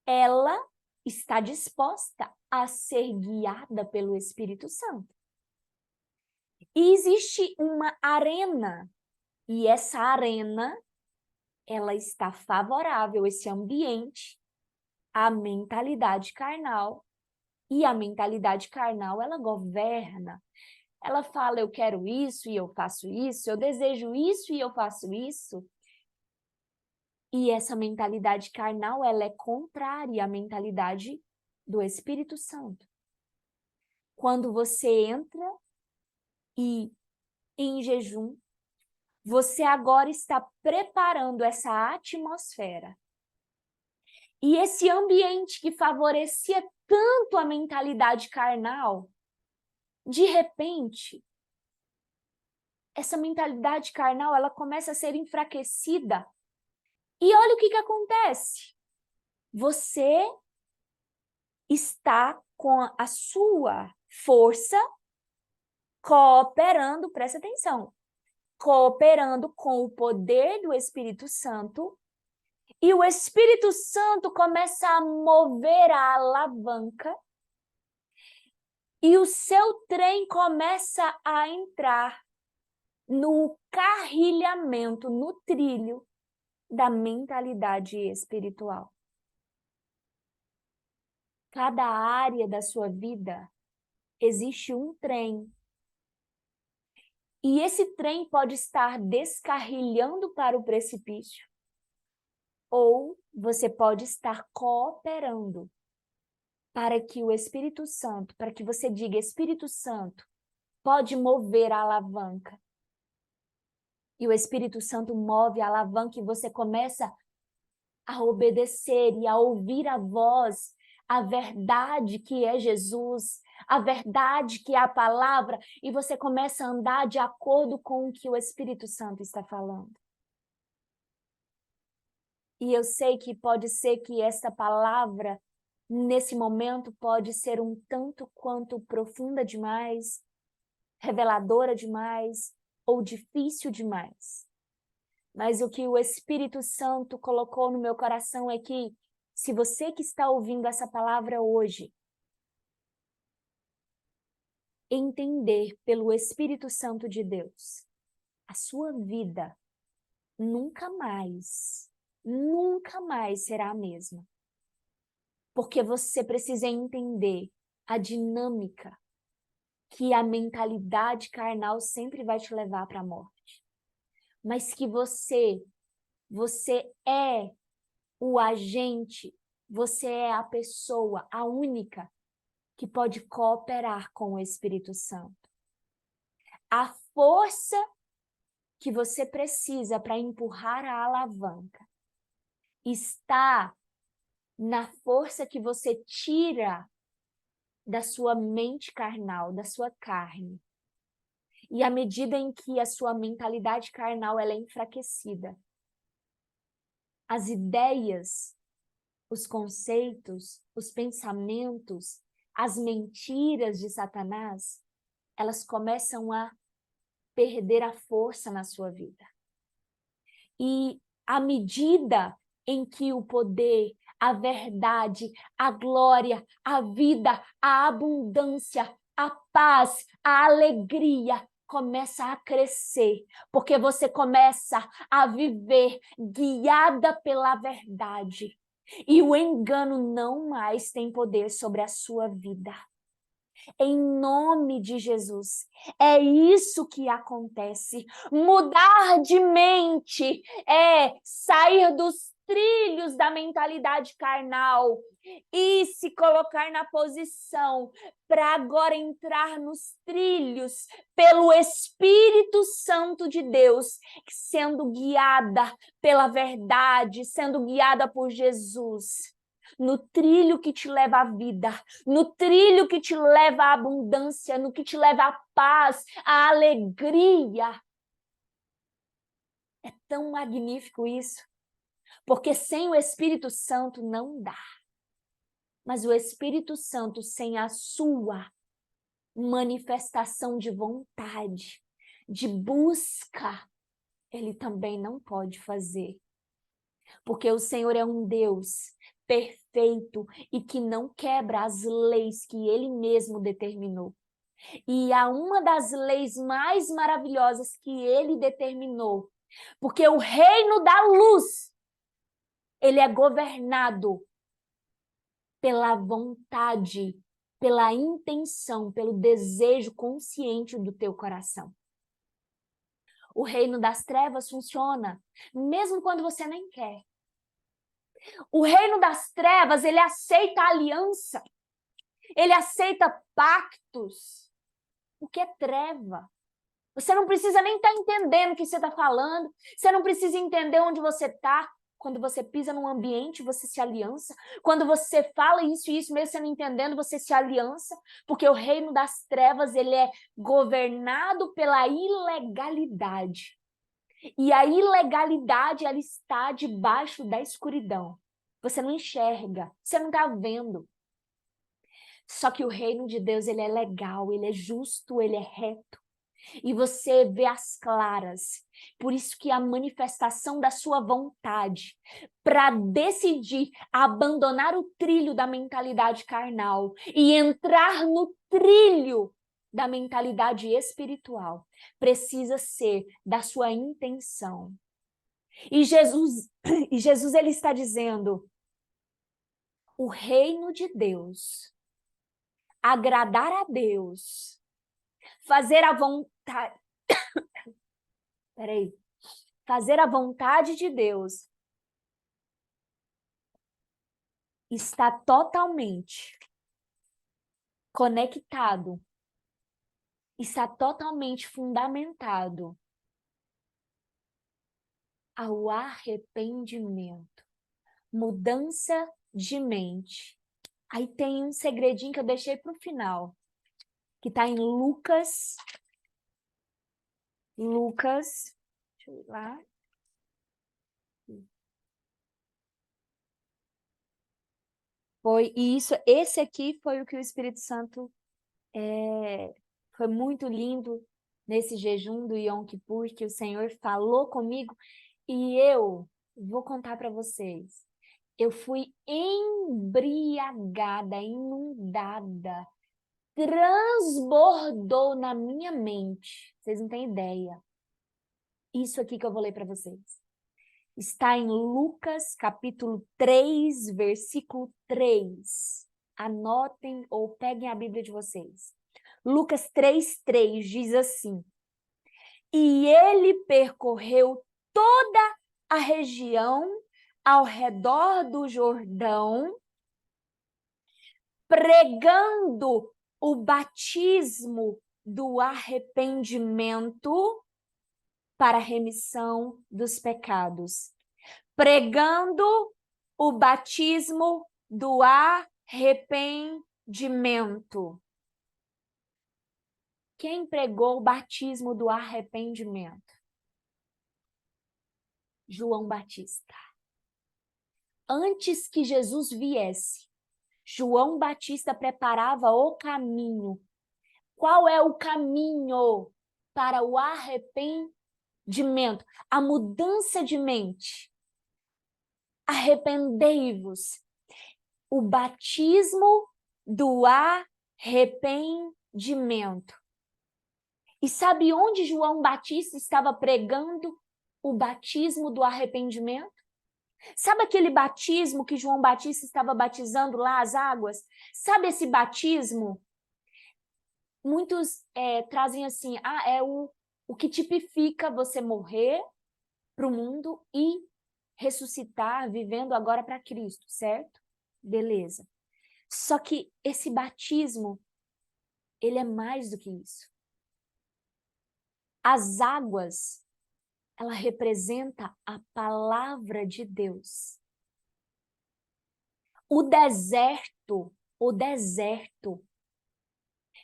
ela está disposta a ser guiada pelo Espírito Santo. E existe uma arena, e essa arena, ela está favorável, esse ambiente, à mentalidade carnal. E a mentalidade carnal, ela governa. Ela fala, eu quero isso e eu faço isso, eu desejo isso e eu faço isso. E essa mentalidade carnal, ela é contrária à mentalidade do Espírito Santo. Quando você entra em jejum, você agora está preparando essa atmosfera. E esse ambiente que favorecia tanto a mentalidade carnal, de repente, essa mentalidade carnal, ela começa a ser enfraquecida. E olha o que acontece. Você está com a sua força cooperando, presta atenção, cooperando com o poder do Espírito Santo E o Espírito Santo começa a mover a alavanca e o seu trem começa a entrar no carrilhamento, no trilho da mentalidade espiritual. Cada área da sua vida existe um trem. E esse trem pode estar descarrilhando para o precipício, ou você pode estar cooperando para que o Espírito Santo, para que você diga, Espírito Santo, pode mover a alavanca. E o Espírito Santo move a alavanca e você começa a obedecer e a ouvir a voz, a verdade que é Jesus, a verdade que é a palavra, e você começa a andar de acordo com o que o Espírito Santo está falando. E eu sei que pode ser que essa palavra, nesse momento, pode ser um tanto quanto profunda demais, reveladora demais ou difícil demais. Mas o que o Espírito Santo colocou no meu coração é que, se você que está ouvindo essa palavra hoje, entender pelo Espírito Santo de Deus, a sua vida nunca mais será a mesma. Porque você precisa entender a dinâmica que a mentalidade carnal sempre vai te levar para a morte. Mas que você é o agente, você é a pessoa, a única que pode cooperar com o Espírito Santo. A força que você precisa para empurrar a alavanca está na força que você tira da sua mente carnal, da sua carne. E à medida em que a sua mentalidade carnal ela é enfraquecida, as ideias, os conceitos, os pensamentos, as mentiras de Satanás, elas começam a perder a força na sua vida. E à medida em que o poder, a verdade, a glória, a vida, a abundância, a paz, a alegria começa a crescer, porque você começa a viver guiada pela verdade. E o engano não mais tem poder sobre a sua vida. Em nome de Jesus. É isso que acontece. Mudar de mente é sair dos trilhos da mentalidade carnal e se colocar na posição para agora entrar nos trilhos pelo Espírito Santo de Deus, sendo guiada pela verdade, sendo guiada por Jesus. No trilho que te leva à vida, no trilho que te leva à abundância, no que te leva à paz, à alegria. É tão magnífico isso, porque sem o Espírito Santo não dá. Mas o Espírito Santo, sem a sua manifestação de vontade, de busca, ele também não pode fazer. Porque o Senhor é um Deus perfeito e que não quebra as leis que ele mesmo determinou. E há uma das leis mais maravilhosas que ele determinou, porque o reino da luz, ele é governado pela vontade, pela intenção, pelo desejo consciente do teu coração. O reino das trevas funciona mesmo quando você nem quer. O reino das trevas, ele aceita aliança, ele aceita pactos. O que é treva? Você não precisa nem estar entendendo o que você está falando, você não precisa entender onde você está. Quando você pisa num ambiente, você se aliança. Quando você fala isso e isso, mesmo você não entendendo, você se aliança. Porque o reino das trevas, ele é governado pela ilegalidade. E a ilegalidade, ela está debaixo da escuridão. Você não enxerga, você não está vendo. Só que o reino de Deus, ele é legal, ele é justo, ele é reto. e você vê as claras. Por isso que a manifestação da sua vontade para decidir abandonar o trilho da mentalidade carnal e entrar no trilho da mentalidade espiritual precisa ser da sua intenção. E Jesus ele está dizendo: o reino de Deus, agradar a Deus, fazer a vontade, fazer a vontade de Deus está totalmente conectado, está totalmente fundamentado ao arrependimento, mudança de mente. Aí tem um segredinho que eu deixei para o final, que está em Lucas, deixa eu ir lá. Esse aqui foi o que o Espírito Santo foi muito lindo nesse jejum do Yom Kippur, que o Senhor falou comigo, e eu vou contar para vocês. Eu fui embriagada, inundada, transbordou na minha mente. Vocês não têm ideia. Isso aqui que eu vou ler para vocês. Está em Lucas, capítulo 3, versículo 3. Anotem ou peguem a Bíblia de vocês. Lucas 3:3 diz assim: e ele percorreu toda a região ao redor do Jordão, pregando o batismo do arrependimento para a remissão dos pecados. Pregando o batismo do arrependimento. Quem pregou o batismo do arrependimento? João Batista. Antes que Jesus viesse, João Batista preparava o caminho. Qual é o caminho para o arrependimento? A mudança de mente. Arrependei-vos. O batismo do arrependimento. E sabe onde João Batista estava pregando o batismo do arrependimento? Sabe aquele batismo que João Batista estava batizando lá as águas? Sabe esse batismo? Muitos trazem assim, é o que tipifica você morrer para o mundo e ressuscitar vivendo agora para Cristo, certo? Beleza. Só que esse batismo, ele é mais do que isso. As águas, ela representa a palavra de Deus. O deserto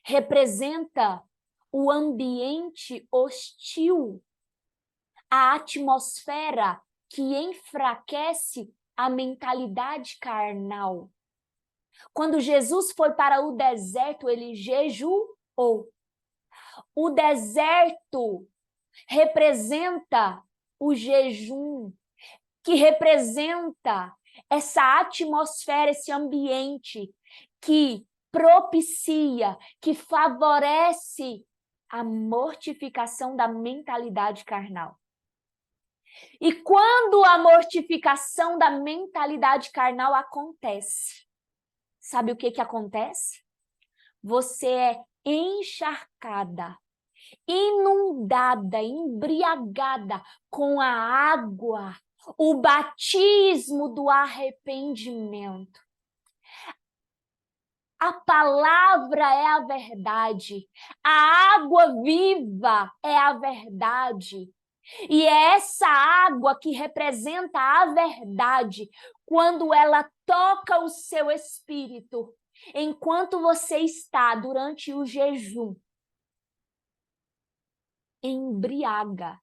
representa o ambiente hostil, a atmosfera que enfraquece a mentalidade carnal. Quando Jesus foi para o deserto, ele jejuou. O deserto representa o jejum, que representa essa atmosfera, esse ambiente que propicia, que favorece a mortificação da mentalidade carnal. E quando a mortificação da mentalidade carnal acontece, sabe o que acontece? Você é encharcada, inundada, embriagada com a água, o batismo do arrependimento. A palavra é a verdade, a água viva é a verdade. E é essa água que representa a verdade quando ela toca o seu espírito, enquanto você está durante o jejum. Embriaga.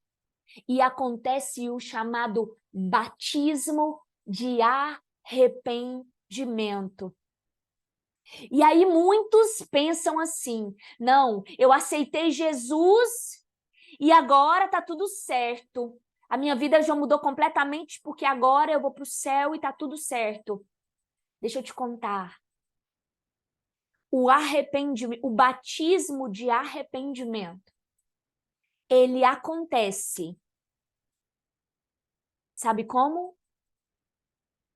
E acontece o chamado batismo de arrependimento. E aí muitos pensam assim, não, eu aceitei Jesus e agora está tudo certo. A minha vida já mudou completamente porque agora eu vou para o céu e está tudo certo. Deixa eu te contar. O arrependimento, o batismo de arrependimento, ele acontece, sabe como?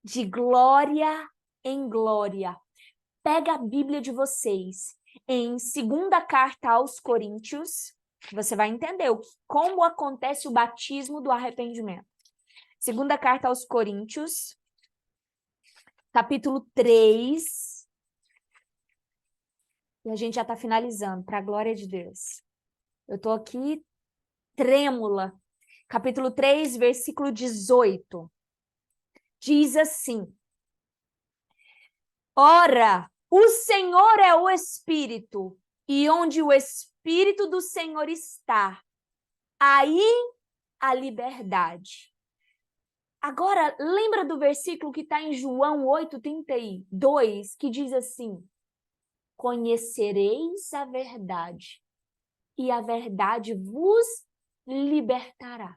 De glória em glória. Pega a Bíblia de vocês em 2ª carta aos Coríntios, você vai entender como acontece o batismo do arrependimento. 2ª carta aos Coríntios, capítulo 3. E a gente já está finalizando, para a glória de Deus. Eu estou aqui trêmula. Capítulo 3, versículo 18. Diz assim: Ora, o Senhor é o Espírito, e onde o Espírito do Senhor está, aí a liberdade. Agora, lembra do versículo que está em João 8:32, que diz assim: Conhecereis a verdade, e a verdade vos libertará.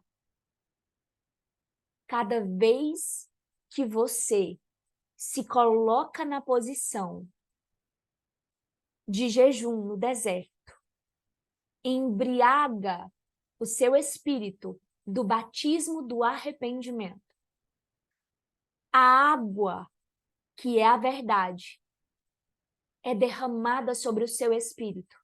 Cada vez que você se coloca na posição de jejum no deserto, embriaga o seu espírito do batismo do arrependimento. A água, que é a verdade, é derramada sobre o seu espírito.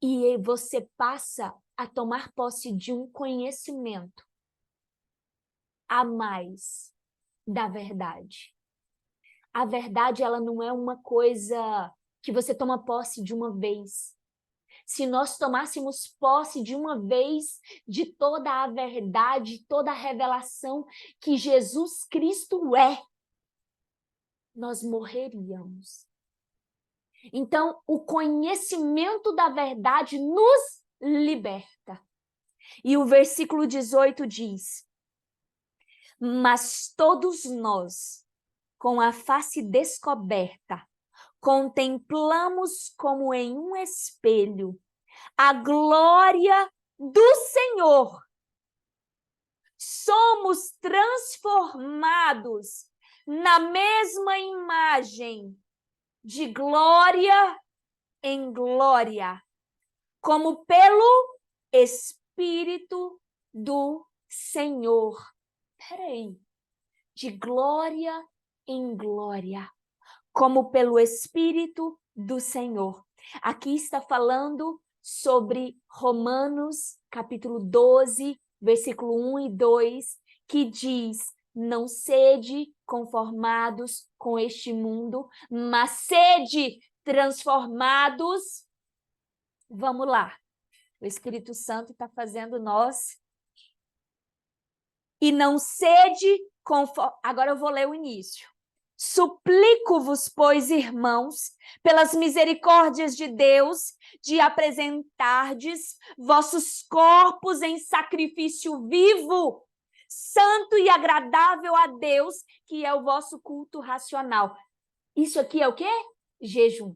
E você passa a tomar posse de um conhecimento a mais da verdade. A verdade, ela não é uma coisa que você toma posse de uma vez. Se nós tomássemos posse de uma vez de toda a verdade, toda a revelação que Jesus Cristo é, nós morreríamos. Então, o conhecimento da verdade nos liberta. E o versículo 18 diz: Mas todos nós, com a face descoberta, contemplamos como em um espelho a glória do Senhor. Somos transformados na mesma imagem, de glória em glória, como pelo Espírito do Senhor. Peraí, de glória em glória, como pelo Espírito do Senhor. Aqui está falando sobre Romanos, capítulo 12, versículo 1 e 2, que diz: não sede conformados com este mundo, mas sede transformados. Vamos lá. O Espírito Santo está fazendo nós. E não sede conformados. Agora eu vou ler o início. Suplico-vos, pois, irmãos, pelas misericórdias de Deus, de apresentardes vossos corpos em sacrifício vivo, santo e agradável a Deus, que é o vosso culto racional. Isso aqui é o quê? Jejum.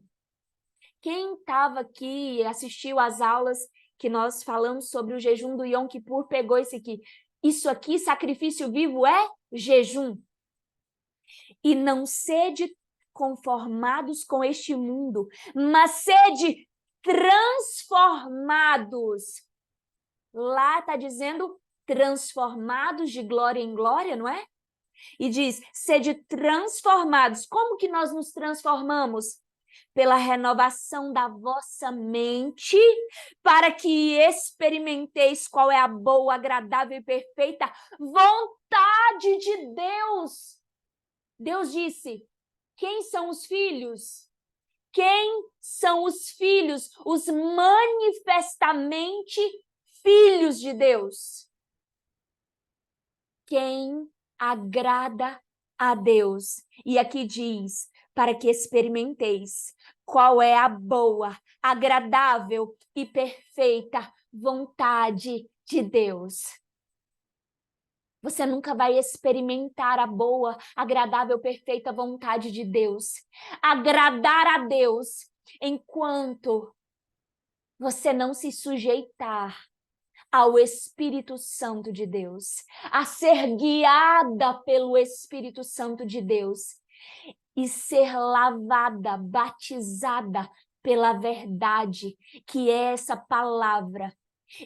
Quem estava aqui e assistiu às aulas que nós falamos sobre o jejum do Yom Kippur, pegou esse aqui. Isso aqui, sacrifício vivo, é jejum. E não sede conformados com este mundo, mas sede transformados. Lá está dizendo transformados de glória em glória, não é? E diz, sede transformados. Como que nós nos transformamos? Pela renovação da vossa mente, para que experimenteis qual é a boa, agradável e perfeita vontade de Deus. Deus disse: quem são os filhos? Quem são os filhos? Os manifestamente filhos de Deus. Quem agrada a Deus. E aqui diz: para que experimenteis qual é a boa, agradável e perfeita vontade de Deus. Você nunca vai experimentar a boa, agradável, perfeita vontade de Deus. Agradar a Deus enquanto você não se sujeitar ao Espírito Santo de Deus, a ser guiada pelo Espírito Santo de Deus e ser lavada, batizada pela verdade, que é essa palavra.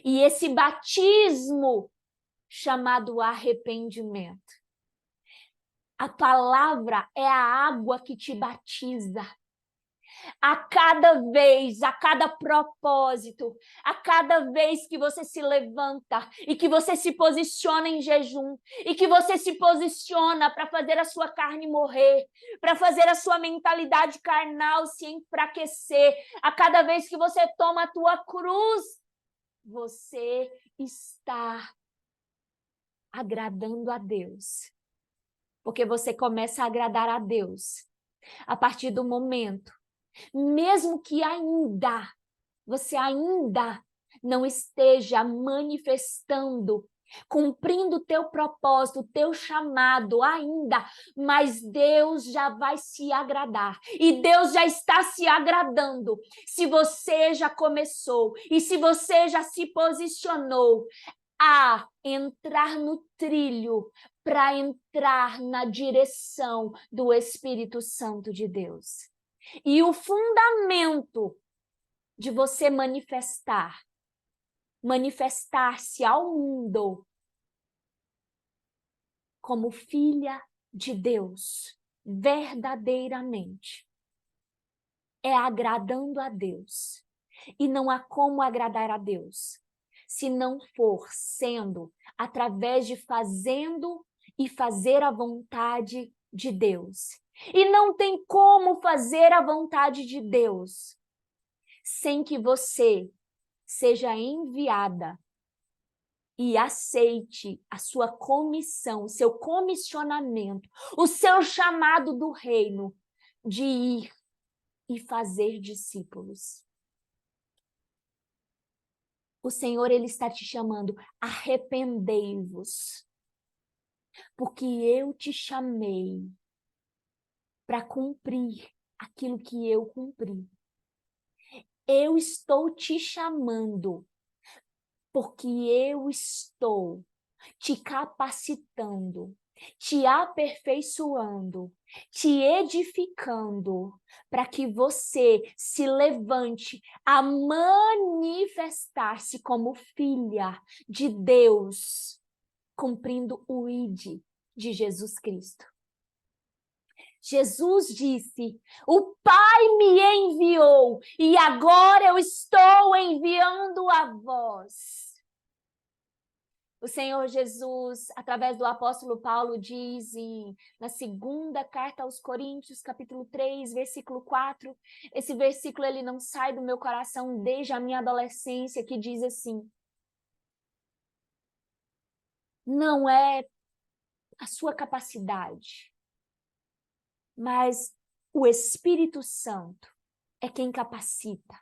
E esse batismo chamado arrependimento. A palavra é a água que te batiza. A cada vez, a cada propósito, a cada vez que você se levanta e que você se posiciona em jejum e que você se posiciona para fazer a sua carne morrer, para fazer a sua mentalidade carnal se enfraquecer, a cada vez que você toma a tua cruz, você está agradando a Deus. Porque você começa a agradar a Deus a partir do momento, mesmo que você ainda não esteja manifestando, cumprindo o teu propósito, o teu chamado ainda, mas Deus já vai se agradar. E Deus já está se agradando. Se você já começou e se você já se posicionou a entrar no trilho para entrar na direção do Espírito Santo de Deus. E o fundamento de você manifestar-se ao mundo como filha de Deus, verdadeiramente, é agradando a Deus. E não há como agradar a Deus se não for sendo através de fazendo e fazer a vontade de Deus. E não tem como fazer a vontade de Deus sem que você seja enviada e aceite a sua comissão, o seu comissionamento, o seu chamado do reino de ir e fazer discípulos. O Senhor, Ele está te chamando, arrependei-vos, porque eu te chamei para cumprir aquilo que eu cumpri. Eu estou te chamando, porque eu estou te capacitando, te aperfeiçoando, te edificando, para que você se levante a manifestar-se como filha de Deus, cumprindo o ID de Jesus Cristo. Jesus disse: o Pai me enviou e agora eu estou enviando a vós. O Senhor Jesus, através do apóstolo Paulo, diz na segunda carta aos Coríntios, capítulo 3, versículo 4, esse versículo ele não sai do meu coração desde a minha adolescência, que diz assim: não é a sua capacidade, mas o Espírito Santo é quem capacita.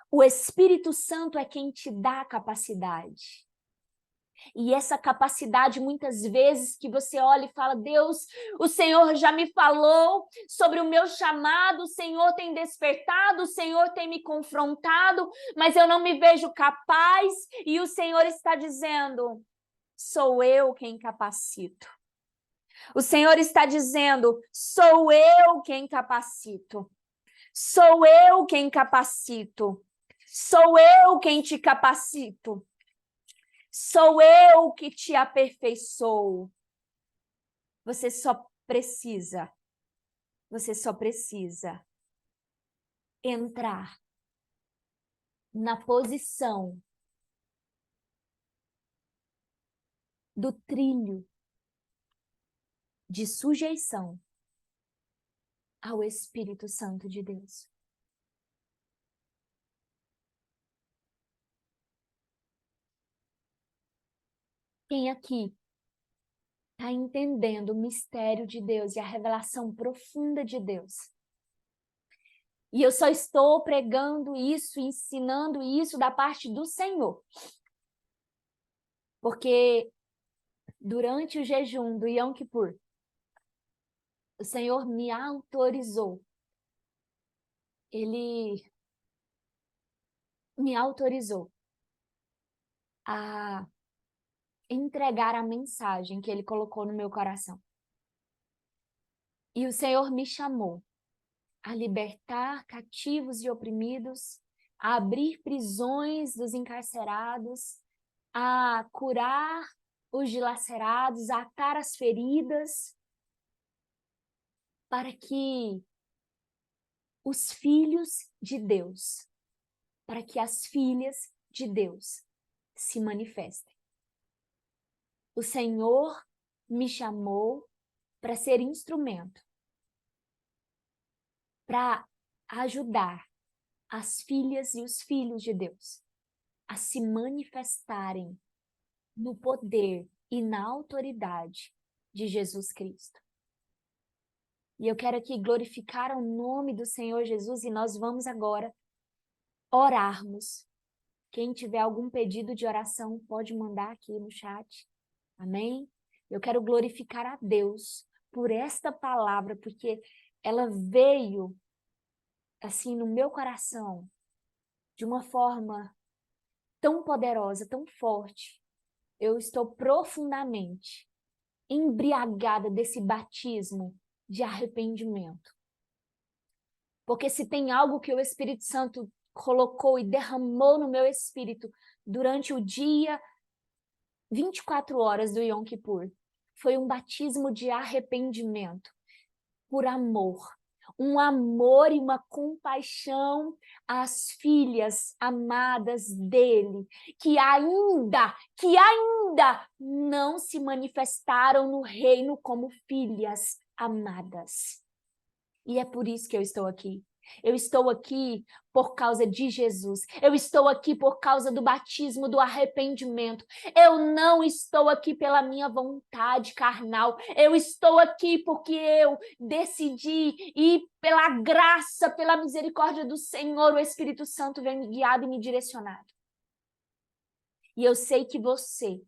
O Espírito Santo é quem te dá a capacidade. E essa capacidade, muitas vezes, que você olha e fala: Deus, o Senhor já me falou sobre o meu chamado, o Senhor tem despertado, o Senhor tem me confrontado, mas eu não me vejo capaz, e o Senhor está dizendo: sou eu quem capacito. O Senhor está dizendo: sou eu quem capacito. Sou eu quem capacito. Sou eu quem te capacito. Sou eu que te aperfeiçoo. Você só precisa entrar na posição do trilho de sujeição ao Espírito Santo de Deus. Quem aqui está entendendo o mistério de Deus e a revelação profunda de Deus? E eu só estou pregando isso, ensinando isso da parte do Senhor. Porque durante o jejum do Yom Kippur, o Senhor me autorizou. Ele me autorizou a entregar a mensagem que Ele colocou no meu coração. E o Senhor me chamou a libertar cativos e oprimidos, a abrir prisões dos encarcerados, a curar os dilacerados, a atar as feridas, para que os filhos de Deus, para que as filhas de Deus se manifestem. O Senhor me chamou para ser instrumento, para ajudar as filhas e os filhos de Deus a se manifestarem no poder e na autoridade de Jesus Cristo. E eu quero aqui glorificar o nome do Senhor Jesus e nós vamos agora orarmos. Quem tiver algum pedido de oração pode mandar aqui no chat. Amém? Eu quero glorificar a Deus por esta palavra, porque ela veio assim no meu coração de uma forma tão poderosa, tão forte. Eu estou profundamente embriagada desse batismo de arrependimento. Porque se tem algo que o Espírito Santo colocou e derramou no meu espírito durante o dia 24 horas do Yom Kippur, foi um batismo de arrependimento por amor. Um amor e uma compaixão às filhas amadas dele, que ainda não se manifestaram no reino como filhas amadas. E é por isso que eu estou aqui. Eu estou aqui por causa de Jesus. Eu estou aqui por causa do batismo, do arrependimento. Eu não estou aqui pela minha vontade carnal. Eu estou aqui porque eu decidi e pela graça, pela misericórdia do Senhor, o Espírito Santo vem me guiado e me direcionado. E eu sei que você,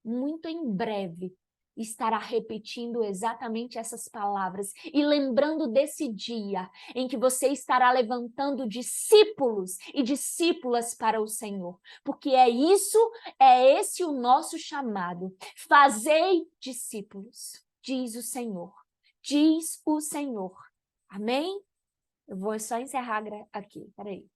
muito em breve, estará repetindo exatamente essas palavras e lembrando desse dia em que você estará levantando discípulos e discípulas para o Senhor, porque é esse o nosso chamado. Fazei discípulos, diz o Senhor. Diz o Senhor. Amém? Eu vou só encerrar aqui, peraí.